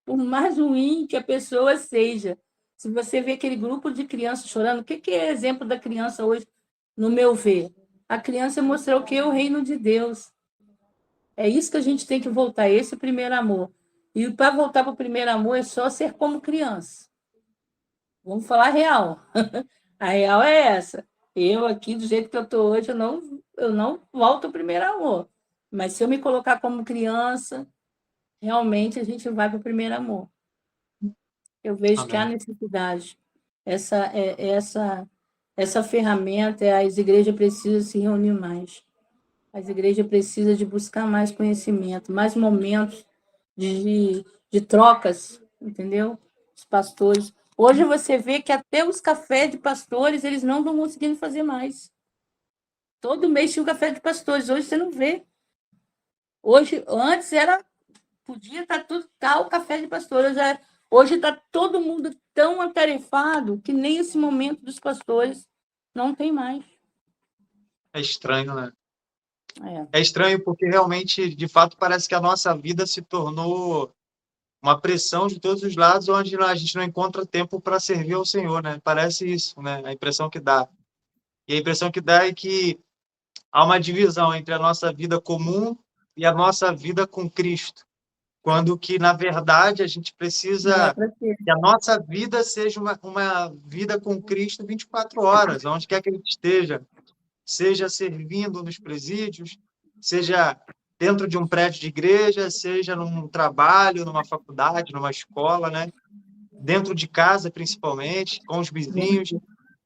por mais ruim que a pessoa seja, se você vê aquele grupo de crianças chorando, o que é exemplo da criança hoje, no meu ver? A criança mostrou o que é o reino de Deus. É isso que a gente tem que voltar, esse primeiro amor. E para voltar para o primeiro amor é só ser como criança. Vamos falar a real. A real é essa. Eu aqui, do jeito que eu estou hoje, eu não volto ao primeiro amor. Mas se eu me colocar como criança, realmente a gente vai para o primeiro amor. Eu vejo Amém. Que há necessidade. Essa ferramenta, as igrejas precisam se reunir mais. As igrejas precisam de buscar mais conhecimento, mais momentos de trocas, entendeu? Os pastores. Hoje você vê que até os cafés de pastores, eles não estão conseguindo fazer mais. Todo mês tinha um café de pastores, hoje você não vê. Hoje, antes podia estar tudo tal café de pastores, hoje está todo mundo tão atarefado que nem esse momento dos pastores não tem mais. É estranho, né? É estranho porque realmente, de fato, parece que a nossa vida se tornou uma pressão de todos os lados, onde a gente não encontra tempo para servir ao Senhor, né? Parece isso, né? A impressão que dá. E a impressão que dá é que há uma divisão entre a nossa vida comum e a nossa vida com Cristo, quando que, na verdade, a gente precisa que a nossa vida seja uma vida com Cristo 24 horas, onde quer que ele esteja, seja servindo nos presídios, seja dentro de um prédio de igreja, seja num trabalho, numa faculdade, numa escola, né? Dentro de casa, principalmente, com os vizinhos.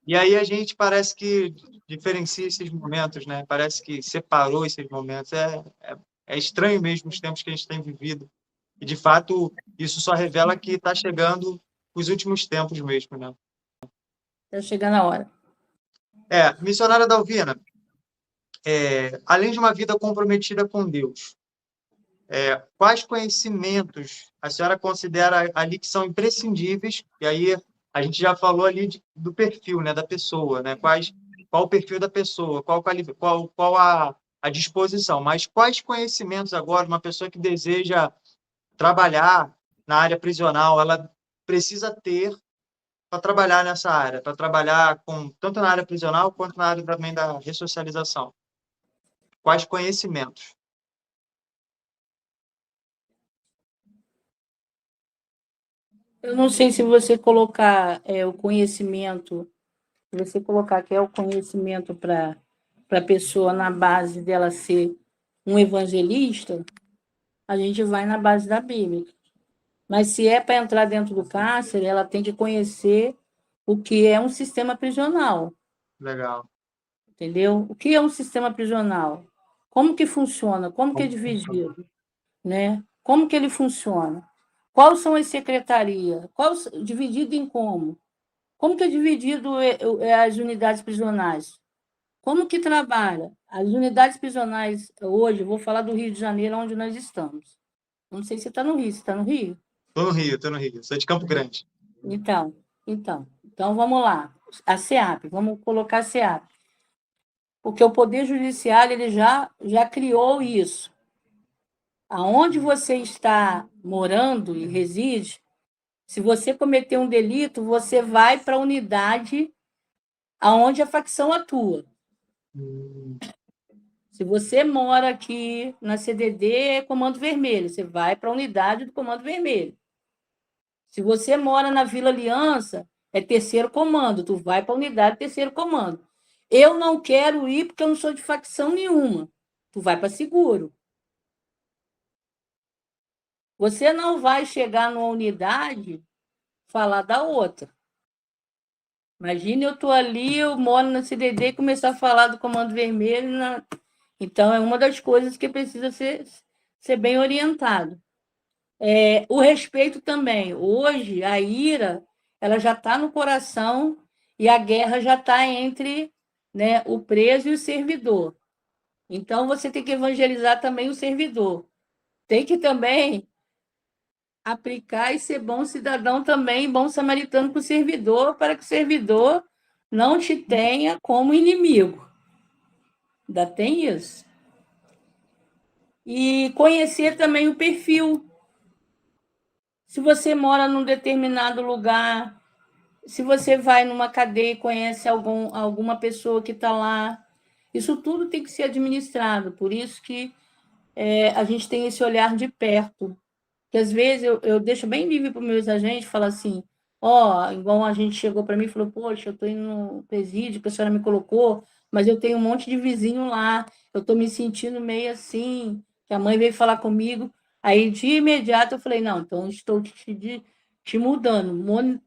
E aí a gente parece que diferencia esses momentos, né? Parece que separou esses momentos. É estranho mesmo os tempos que a gente tem vivido. E, de fato, isso só revela que está chegando os últimos tempos mesmo, né? Está chegando a hora. Missionária Dalvina, além de uma vida comprometida com Deus, quais conhecimentos a senhora considera ali que são imprescindíveis? E aí a gente já falou ali do perfil, né, da pessoa, né? Qual o perfil da pessoa, qual a disposição, mas quais conhecimentos agora uma pessoa que deseja trabalhar na área prisional, ela precisa ter para trabalhar nessa área, para trabalhar tanto na área prisional quanto na área também da ressocialização? Quais conhecimentos? Eu não sei se você colocar o conhecimento, se você colocar que é o conhecimento para a pessoa na base dela ser um evangelista, a gente vai na base da Bíblia. Mas se é para entrar dentro do cárcere, ela tem que conhecer o que é um sistema prisional. Legal. Entendeu? O que é um sistema prisional? Como que funciona? Como que é dividido? Né? Como que ele funciona? Quais são as secretarias? Dividido em como? Como que é dividido as unidades prisionais? Como que trabalha? As unidades prisionais, hoje, vou falar do Rio de Janeiro, onde nós estamos. Não sei se você está no Rio. Você está no Rio? Estou no Rio. Sou de Campo Grande. Então vamos lá. A SEAP, vamos colocar a SEAP. Porque o Poder Judiciário ele já criou isso. Aonde você está morando e reside, se você cometer um delito, você vai para a unidade aonde a facção atua. Se você mora aqui na CDD, é Comando Vermelho, você vai para a unidade do Comando Vermelho. Se você mora na Vila Aliança, é terceiro comando, tu vai para a unidade terceiro comando. Eu não quero ir porque eu não sou de facção nenhuma. Tu vai para seguro. Você não vai chegar numa unidade falar da outra. Imagina eu estou ali, eu moro na CDD e começar a falar do Comando Vermelho. Então, é uma das coisas que precisa ser bem orientado. O respeito também. Hoje, a ira ela já está no coração e a guerra já está entre, né, o preso e o servidor. Então, você tem que evangelizar também o servidor. Tem que também aplicar e ser bom cidadão também, bom samaritano para o servidor, para que o servidor não te tenha como inimigo. Ainda tem isso. E conhecer também o perfil. Se você mora num determinado lugar, se você vai numa cadeia e conhece alguma pessoa que está lá, isso tudo tem que ser administrado. Por isso que a gente tem esse olhar de perto. Que às vezes eu deixo bem livre para os meus agentes, falar assim, igual a gente chegou para mim e falou, poxa, eu estou indo no presídio que a senhora me colocou, mas eu tenho um monte de vizinho lá, eu estou me sentindo meio assim, que a mãe veio falar comigo, aí de imediato eu falei, não, então estou te mudando,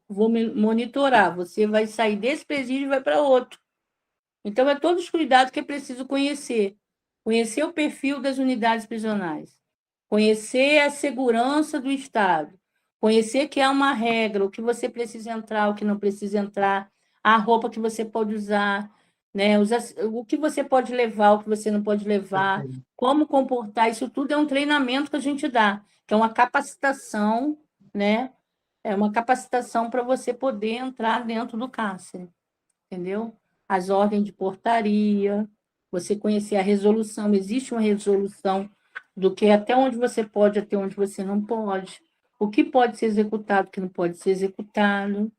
vou monitorar, você vai sair desse presídio e vai para outro. Então, é todos os cuidados que é preciso conhecer. Conhecer o perfil das unidades prisionais. Conhecer a segurança do Estado. Conhecer que há uma regra, o que você precisa entrar, o que não precisa entrar, a roupa que você pode usar, né? O que você pode levar, o que você não pode levar, como comportar. Isso tudo é um treinamento que a gente dá, que é uma capacitação, né? É uma capacitação para você poder entrar dentro do cárcere, entendeu? As ordens de portaria, você conhecer a resolução, existe uma resolução do que até onde você pode, até onde você não pode, o que pode ser executado, o que não pode ser executado.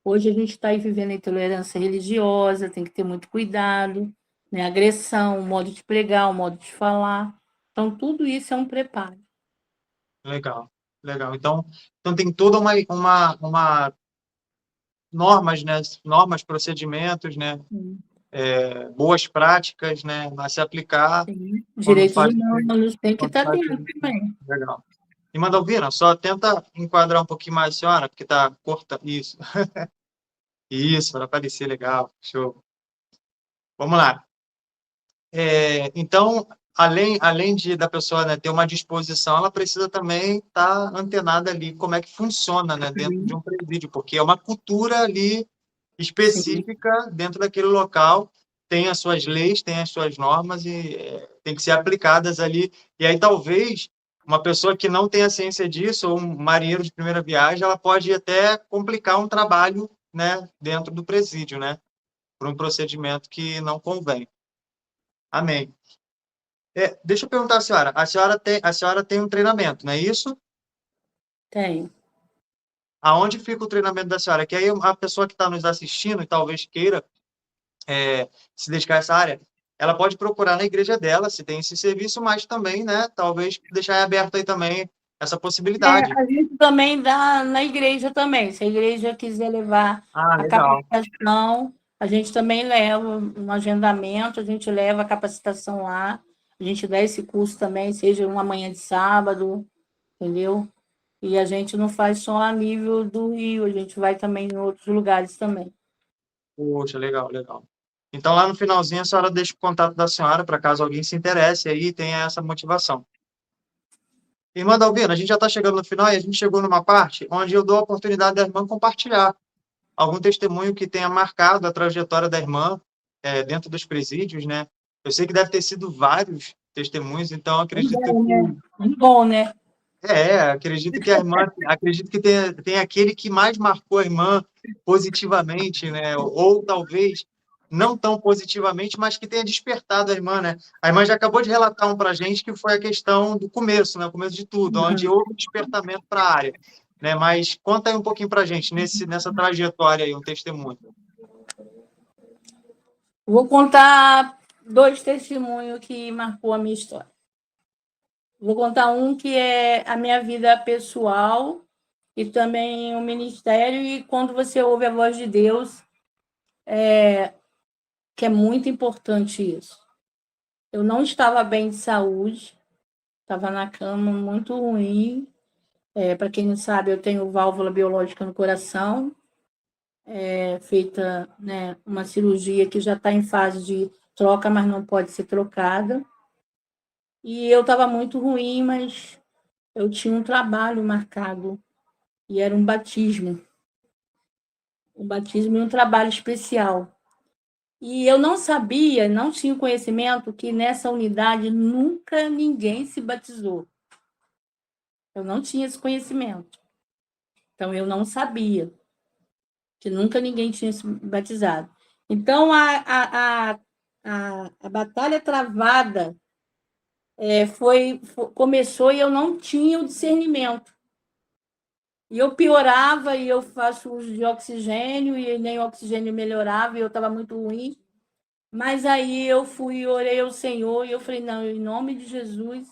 Hoje a gente está aí vivendo a intolerância religiosa, tem que ter muito cuidado, né? Agressão, o modo de pregar, o modo de falar. Então, tudo isso é um preparo. Legal, legal. Então tem toda uma normas, né? Normas, procedimentos, né? Boas práticas, né? A se aplicar. Sim. Quando Direitos faz, humanos tem que quando estar faz dentro também. legal. E Mandalvina, só tenta enquadrar um pouquinho mais a senhora, porque está corta. Isso. Isso, para aparecer legal. Show. Vamos lá. Então, além da pessoa, né, ter uma disposição, ela precisa também estar antenada ali como é que funciona, né, dentro de um presídio, porque é uma cultura ali Sim. específica dentro daquele local, tem as suas leis, tem as suas normas e tem que ser aplicadas ali. E aí, talvez, uma pessoa que não tem a ciência disso, ou um marinheiro de primeira viagem, ela pode até complicar um trabalho, né, dentro do presídio, né, por um procedimento que não convém. Amém. Deixa eu perguntar à senhora, a senhora tem um treinamento, não é isso? Tem. Aonde fica o treinamento da senhora? Que aí a pessoa que está nos assistindo e talvez queira se dedicar a essa área, ela pode procurar na igreja dela, se tem esse serviço, mas também, né, talvez deixar aberto aí também essa possibilidade. A gente também dá na igreja também. Se a igreja quiser levar Ah, a legal. capacitação, a gente também leva um agendamento, a gente leva a capacitação lá, a gente dá esse curso também, seja uma manhã de sábado, entendeu? E a gente não faz só a nível do Rio, a gente vai também em outros lugares também. Poxa, legal, legal. Então, lá no finalzinho, a senhora deixa o contato da senhora para caso alguém se interesse aí e tenha essa motivação. Irmã Dalvina, a gente já está chegando no final e a gente chegou numa parte onde eu dou a oportunidade da irmã compartilhar algum testemunho que tenha marcado a trajetória da irmã dentro dos presídios, né? Eu sei que deve ter sido vários testemunhos, então acredito Bom, né? que Bom, né? acredito que a irmã, acredito que tem aquele que mais marcou a irmã positivamente, né? Ou talvez não tão positivamente, mas que tenha despertado a irmã, né? A irmã já acabou de relatar um para a gente que foi a questão do começo, né? O começo de tudo, onde houve um despertamento para a área, né? Mas conta aí um pouquinho para a gente nessa trajetória aí, um testemunho. Vou contar 2 testemunhos que marcou a minha história. Vou contar um que é a minha vida pessoal e também o ministério, e quando você ouve a voz de Deus, que é muito importante isso. Eu não estava bem de saúde, estava na cama muito ruim. Para quem não sabe, eu tenho válvula biológica no coração, feita, né, uma cirurgia que já está em fase de troca, mas não pode ser trocada. E eu estava muito ruim, mas eu tinha um trabalho marcado, e era um batismo e um trabalho especial. E eu não sabia, não tinha conhecimento que nessa unidade nunca ninguém se batizou. Eu não tinha esse conhecimento. Então, eu não sabia que nunca ninguém tinha se batizado. Então, a batalha travada começou e eu não tinha o discernimento. E eu piorava, e eu faço uso de oxigênio, e nem o oxigênio melhorava, e eu estava muito ruim. Mas aí eu fui, orei ao Senhor, e eu falei, não, em nome de Jesus,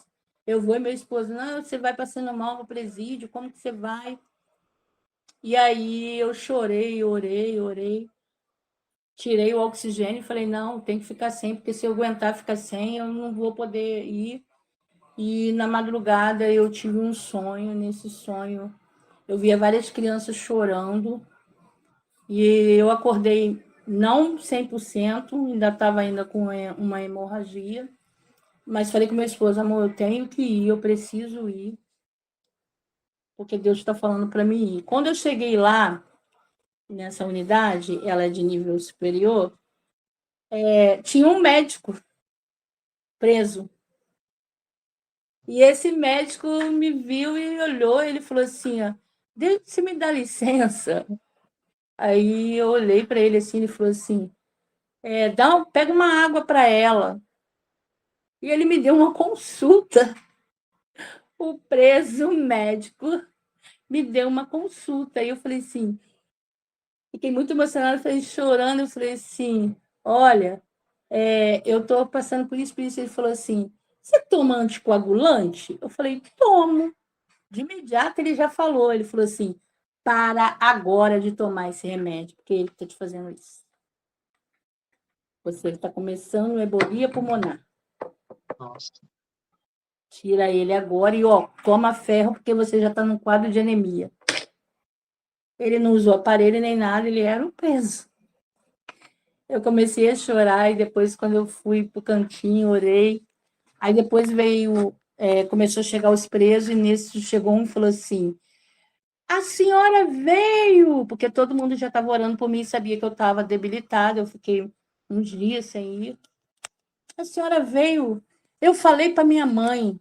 eu vou. E meu esposo, não, você vai passando mal no presídio, como que você vai? E aí eu chorei, orei, tirei o oxigênio e falei, não, tem que ficar sem, porque se eu aguentar ficar sem, eu não vou poder ir. E na madrugada eu tive um sonho, nesse sonho eu via várias crianças chorando, e eu acordei não 100%, ainda estava ainda com uma hemorragia, mas falei com meu esposo, amor, eu tenho que ir, eu preciso ir, porque Deus está falando para mim ir. Quando eu cheguei lá, nessa unidade, ela é de nível superior, tinha um médico preso. E esse médico me viu e olhou, e ele falou assim, ó, você me dá licença? Aí eu olhei para ele assim, ele falou assim, pega uma água para ela. E ele me deu uma consulta. O preso médico me deu uma consulta. E eu falei assim, fiquei muito emocionada, falei, chorando. Eu falei assim, olha, eu estou passando por isso, por isso. Ele falou assim, você toma anticoagulante? Eu falei, tomo. De imediato ele já falou, ele falou assim, para agora de tomar esse remédio, porque ele está te fazendo isso. Você está começando embolia pulmonar. Nossa. Tira ele agora e, ó, toma ferro, porque você já está num quadro de anemia. Ele não usou aparelho nem nada, ele era um peso. Eu comecei a chorar, e depois, quando eu fui para o cantinho, orei. Aí depois começou a chegar os presos, e nisso chegou um e falou assim, a senhora veio, porque todo mundo já estava orando por mim e sabia que eu estava debilitada, eu fiquei uns dias sem ir. A senhora veio, eu falei para minha mãe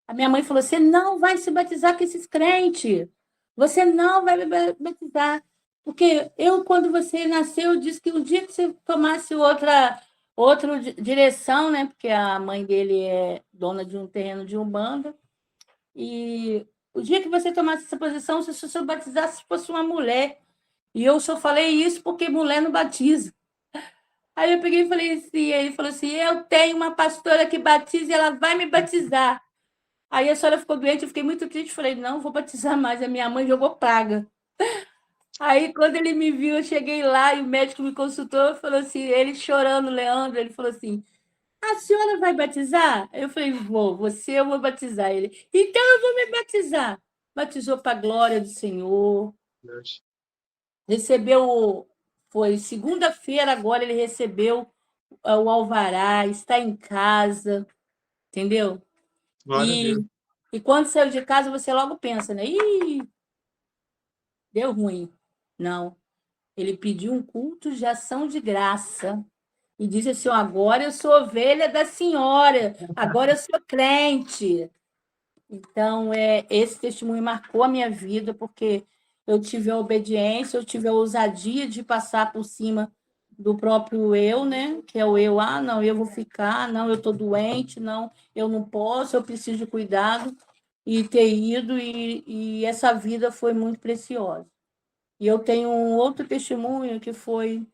A minha mãe falou: você não vai se batizar com esses crentes. Você não vai batizar. Porque eu, quando você nasceu, eu disse que o dia que você tomasse outra direção, né? Porque a mãe dele é dona de um terreno de Umbanda. E o dia que você tomasse essa posição, se você batizasse se fosse uma mulher. E eu só falei isso porque mulher não batiza. Aí eu peguei e falei assim, aí ele falou assim: eu tenho uma pastora que batiza e ela vai me batizar. Aí a senhora ficou doente, eu fiquei muito triste, falei: não, vou batizar mais. A minha mãe jogou praga. Aí, quando ele me viu, eu cheguei lá e o médico me consultou e falou assim, ele chorando, Leandro, ele falou assim: a senhora vai batizar? Eu falei: vou, eu vou batizar. Ele: então eu vou me batizar. Batizou para a glória do Senhor. Deus. Recebeu, foi segunda-feira agora, ele recebeu o alvará, está em casa, entendeu? Glória a Deus. E quando saiu de casa, você logo pensa, né? Ih, deu ruim. Não. Ele pediu um culto de ação de graça. E disse assim: agora eu sou ovelha da senhora, agora eu sou crente. Então, esse testemunho marcou a minha vida, porque eu tive a obediência, eu tive a ousadia de passar por cima do próprio eu, né? Que é o eu: não, eu vou ficar, não, eu estou doente, não, eu não posso, eu preciso de cuidado, e ter ido, e essa vida foi muito preciosa. E eu tenho um outro testemunho que foi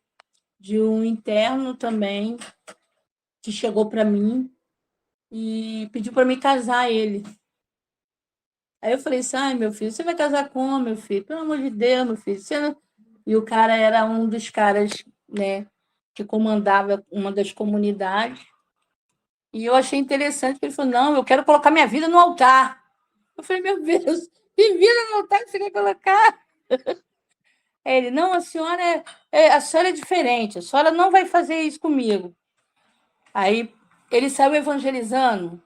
de um interno também, que chegou para mim e pediu para me casar ele. Aí eu falei assim: ai, meu filho, você vai casar como, meu filho? Pelo amor de Deus, meu filho. Você não... E o cara era um dos caras, né, que comandava uma das comunidades. E eu achei interessante que ele falou: não, eu quero colocar minha vida no altar. Eu falei: meu Deus, que vida no altar que você quer colocar? Aí ele: não, a senhora é diferente, a senhora não vai fazer isso comigo. Aí ele saiu evangelizando.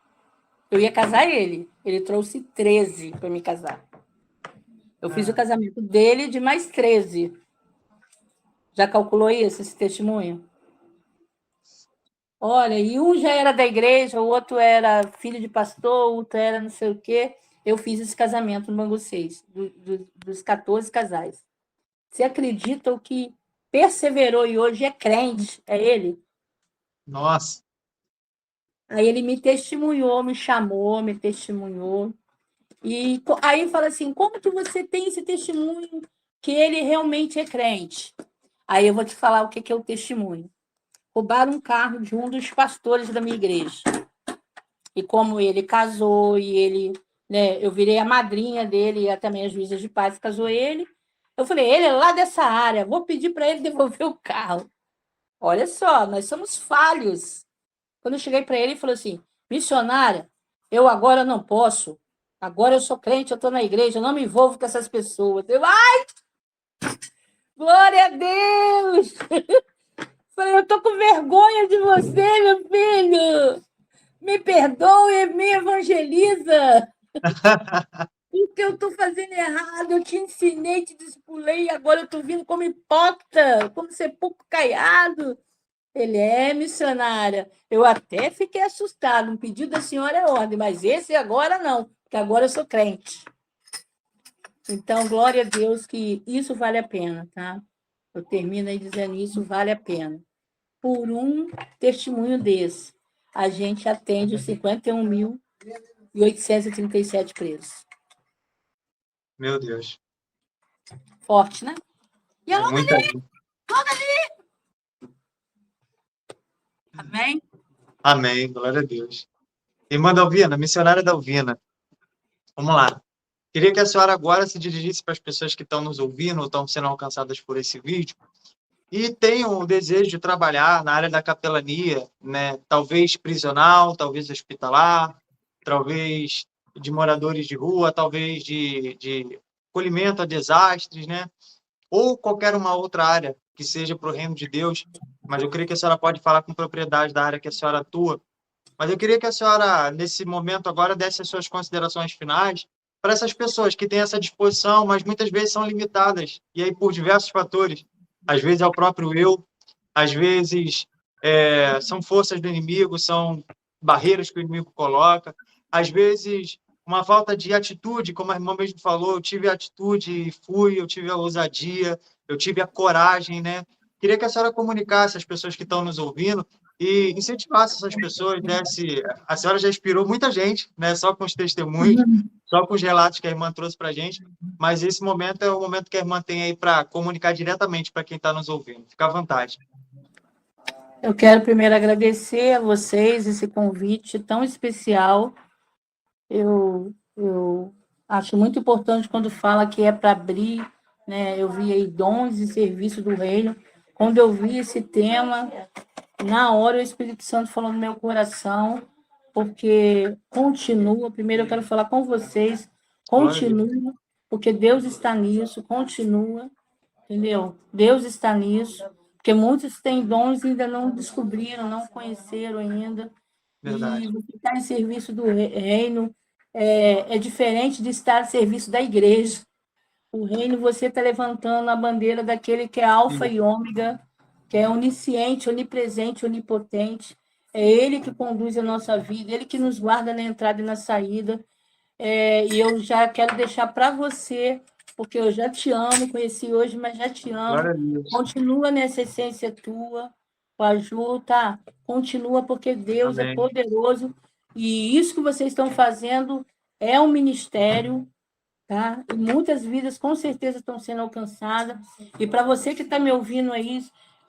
Eu ia casar ele. Ele trouxe 13 para me casar. Eu fiz o casamento dele de mais 13. Já calculou isso, esse testemunho? Olha, e um já era da igreja, o outro era filho de pastor, o outro era não sei o quê. Eu fiz esse casamento no Bangu 6, dos 14 casais. Você acredita o que perseverou e hoje é crente? É ele? Nossa. Aí ele me testemunhou, me chamou, me testemunhou. E aí fala assim: como que você tem esse testemunho que ele realmente é crente? Aí eu vou te falar o que é o testemunho. Roubaram um carro de um dos pastores da minha igreja. E como ele casou, e ele, né, eu virei a madrinha dele, e também a juíza de paz casou ele. Eu falei: ele é lá dessa área, vou pedir para ele devolver o carro. Olha só, nós somos falhos. Quando eu cheguei para ele, ele falou assim: missionária, eu agora não posso. Agora eu sou crente, eu estou na igreja, eu não me envolvo com essas pessoas. Eu: ai, glória a Deus! Falei: eu estou com vergonha de você, meu filho. Me perdoe, me evangeliza. O que eu estou fazendo errado? Eu te ensinei, te discipulei, e agora eu estou vindo como hipócrita, como sepulcro caiado. Ele: é, missionária. Eu até fiquei assustado. Um pedido da senhora é ordem, mas esse agora não, porque agora eu sou crente. Então, glória a Deus que isso vale a pena, tá? Eu termino aí dizendo: isso vale a pena. Por um testemunho desse, a gente atende os 51.837 presos. Meu Deus. Forte, né? E É alô, muita Dali! gente. Alô, Dali! Amém? Amém. Glória a Deus. Irmã Dalvina, missionária Dalvina. Vamos lá. Queria que a senhora agora se dirigisse para as pessoas que estão nos ouvindo ou estão sendo alcançadas por esse vídeo e tenham o desejo de trabalhar na área da capelania, né? Talvez prisional, talvez hospitalar, talvez de moradores de rua, talvez de acolhimento a desastres, né? Ou qualquer uma outra área que seja para o reino de Deus. Mas eu creio que a senhora pode falar com propriedade da área que a senhora atua. Mas eu queria que a senhora, nesse momento agora, desse as suas considerações finais para essas pessoas que têm essa disposição, mas muitas vezes são limitadas, e aí por diversos fatores. Às vezes é o próprio eu, às vezes são forças do inimigo, são barreiras que o inimigo coloca, às vezes, uma falta de atitude, como a irmã mesmo falou, eu tive a atitude e fui, eu tive a ousadia, eu tive a coragem, né? Queria que a senhora comunicasse às pessoas que estão nos ouvindo e incentivasse essas pessoas, né? A senhora já inspirou muita gente, né? Só com os testemunhos, só com os relatos que a irmã trouxe para a gente, mas esse momento é o momento que a irmã tem aí para comunicar diretamente para quem está nos ouvindo. Fica à vontade. Eu quero primeiro agradecer a vocês esse convite tão especial. Eu acho muito importante quando fala que é para abrir, né? Eu vi aí dons e serviço do reino. Quando eu vi esse tema, na hora o Espírito Santo falou no meu coração, porque continua. Primeiro eu quero falar com vocês, continua, porque Deus está nisso, continua, entendeu? Deus está nisso, porque muitos têm dons e ainda não descobriram, não conheceram ainda. Verdade. E você estar em serviço do reino é diferente de estar a serviço da igreja. O reino, você está levantando a bandeira daquele que é alfa e ômega, que é onisciente, onipresente, onipotente. É ele que conduz a nossa vida, ele que nos guarda na entrada e na saída. E eu já quero deixar para você, porque eu já te amo, conheci hoje, mas já te amo. Continua nessa essência tua, com a Ju, tá? Continua, porque Deus é poderoso. E isso que vocês estão fazendo é um ministério, tá? E muitas vidas com certeza estão sendo alcançadas. E para você que está me ouvindo aí,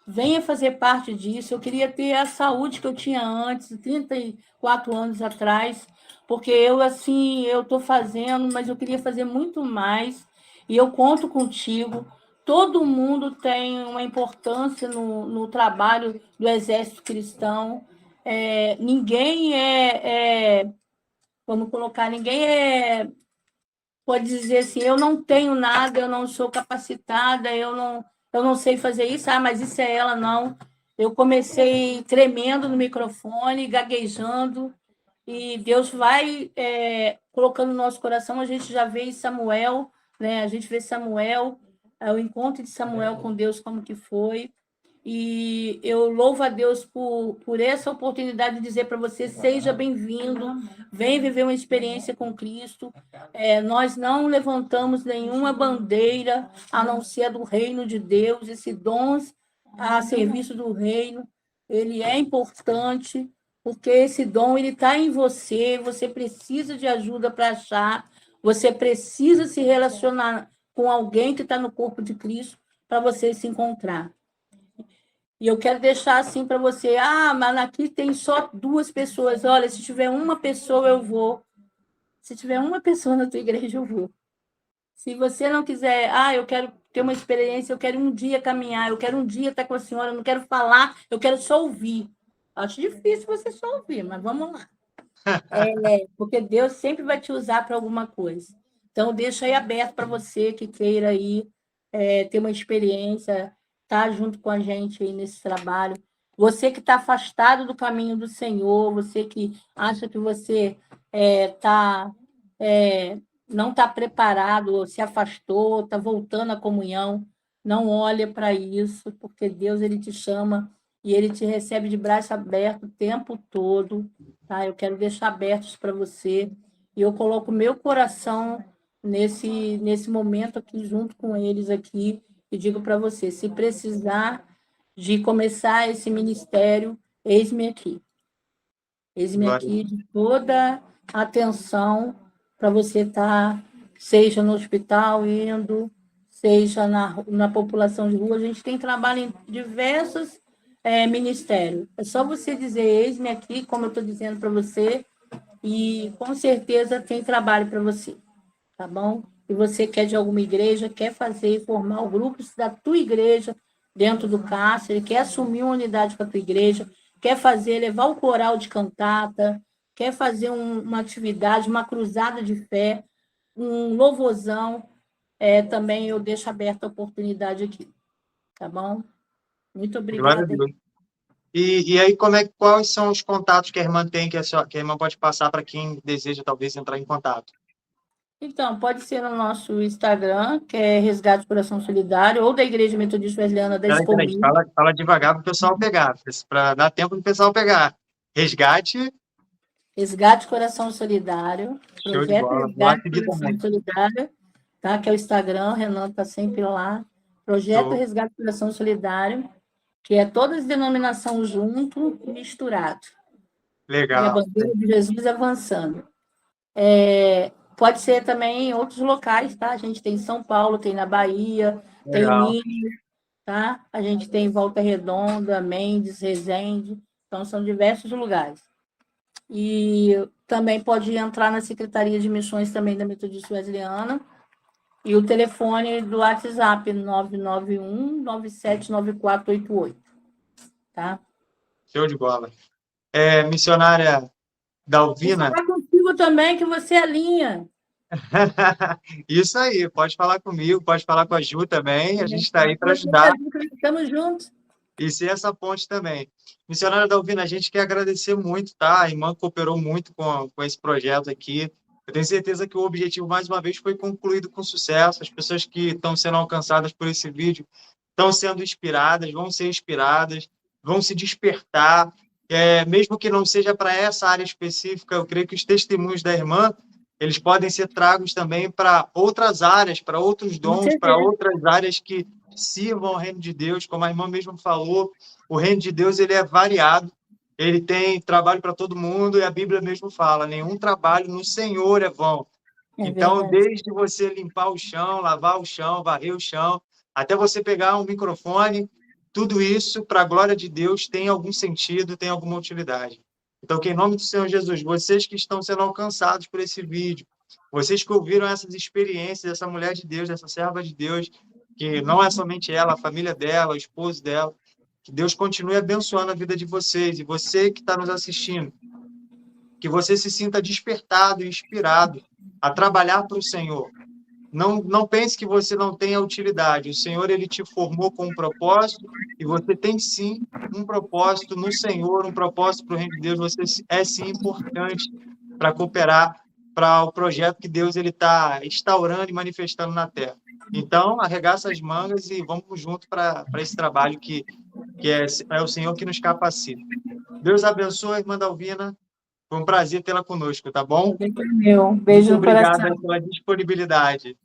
venha fazer parte disso. Eu queria ter a saúde que eu tinha antes, 34 anos atrás, porque eu estou fazendo, mas eu queria fazer muito mais. E eu conto contigo. Todo mundo tem uma importância no trabalho do exército cristão. Vamos colocar, pode dizer assim, eu não tenho nada, eu não sou capacitada, eu não sei fazer isso, mas isso é ela, não. Eu comecei tremendo no microfone, gaguejando, e Deus vai colocando no nosso coração, a gente já vê Samuel, né? A gente vê Samuel, o encontro de Samuel com Deus, como que foi. E eu louvo a Deus por essa oportunidade de dizer para você, seja bem-vindo, vem viver uma experiência com Cristo. Nós não levantamos nenhuma bandeira a não ser a do reino de Deus, esse dom a serviço do reino, ele é importante, porque esse dom ele está em você, você precisa de ajuda para achar, você precisa se relacionar com alguém que está no corpo de Cristo para você se encontrar. E eu quero deixar assim para você, mas aqui tem só 2 pessoas. Olha, se tiver uma pessoa, eu vou. Se tiver uma pessoa na tua igreja, eu vou. Se você não quiser, eu quero ter uma experiência, eu quero um dia caminhar, eu quero um dia estar com a senhora, eu não quero falar, eu quero só ouvir. Acho difícil você só ouvir, mas vamos lá. Porque Deus sempre vai te usar para alguma coisa. Então, deixa aí aberto para você que queira aí ter uma experiência, estar junto com a gente aí nesse trabalho. Você que está afastado do caminho do Senhor, você que acha que você não está preparado, ou se afastou, está voltando à comunhão, não olha para isso, porque Deus ele te chama e ele te recebe de braço aberto o tempo todo. Tá? Eu quero deixar abertos para você e eu coloco meu coração nesse momento aqui, junto com eles aqui, e digo para você, se precisar de começar esse ministério, eis-me aqui. Eis-me aqui de toda a atenção para você estar, seja no hospital indo, seja na população de rua. A gente tem trabalho em diversos ministérios. É só você dizer, eis-me aqui, como eu estou dizendo para você, e com certeza tem trabalho para você, tá bom? E você quer de alguma igreja, quer fazer, formar o grupo da tua igreja dentro do cárcere, quer assumir uma unidade com a tua igreja, quer fazer, levar o coral de cantata, quer fazer uma atividade, uma cruzada de fé, um louvorzão, também eu deixo aberta a oportunidade aqui, tá bom? Muito obrigada. E aí, quais são os contatos que a irmã tem, que a irmã pode passar para quem deseja, talvez, entrar em contato? Então, pode ser no nosso Instagram, que é Resgate Coração Solidário, ou da Igreja Metodista Wesleyana da Espolinha. Fala devagar para o pessoal pegar, para dar tempo do pessoal pegar. Resgate... Resgate Coração Solidário, Show de Projeto bola. Vou lá Resgate seguir Coração também. Solidário, tá? Que é o Instagram, Renan está sempre lá. Projeto Show. Resgate Coração Solidário, que é todas as denominações junto, misturado. É a Legal. bandeira de Jesus avançando. Pode ser também em outros locais, tá? A gente tem em São Paulo, tem na Bahia, tem em Legal. Minas, tá? A gente tem em Volta Redonda, Mendes, Resende, então são diversos lugares. E também pode entrar na Secretaria de Missões também da Metodista Wesleyana, e o telefone do WhatsApp 991-979488, tá? Show de bola. Missionária Vou Dalvina. falar contigo também, que você é linha. Isso aí, pode falar comigo, pode falar com a Ju também, a gente está aí para Você ajudar estamos juntos. e ser essa ponte também. Missionária Dalvina, a gente quer agradecer muito, tá? A irmã cooperou muito com esse projeto aqui. Eu tenho certeza que o objetivo, mais uma vez, foi concluído com sucesso. As pessoas que estão sendo alcançadas por esse vídeo estão sendo inspiradas, vão ser inspiradas, vão se despertar. Mesmo que não seja para essa área específica, eu creio que os testemunhos da irmã eles podem ser tragos também para outras áreas, para outros Com dons, para certeza. outras áreas que sirvam ao reino de Deus. Como a irmã mesmo falou, o reino de Deus ele é variado, ele tem trabalho para todo mundo, e a Bíblia mesmo fala, nenhum trabalho no Senhor é vão. É Então, verdade. desde você limpar o chão, lavar o chão, varrer o chão, até você pegar um microfone, tudo isso, para a glória de Deus, tem algum sentido, tem alguma utilidade. Então, que em nome do Senhor Jesus, vocês que estão sendo alcançados por esse vídeo, vocês que ouviram essas experiências dessa mulher de Deus, dessa serva de Deus, que não é somente ela, a família dela, o esposo dela, que Deus continue abençoando a vida de vocês. E você que está nos assistindo, que você se sinta despertado e inspirado a trabalhar para o Senhor. Não pense que você não tenha utilidade. O Senhor ele te formou com um propósito e você tem sim um propósito no Senhor, um propósito para o reino de Deus. Você é sim importante para cooperar para o projeto que Deus ele está instaurando e manifestando na Terra. Então, arregaça as mangas e vamos junto para esse trabalho que é o Senhor que nos capacita. Deus abençoe, irmã Dalvina. Foi um prazer tê-la conosco, tá bom? Meu. Beijo Muito no coração. obrigado pela disponibilidade.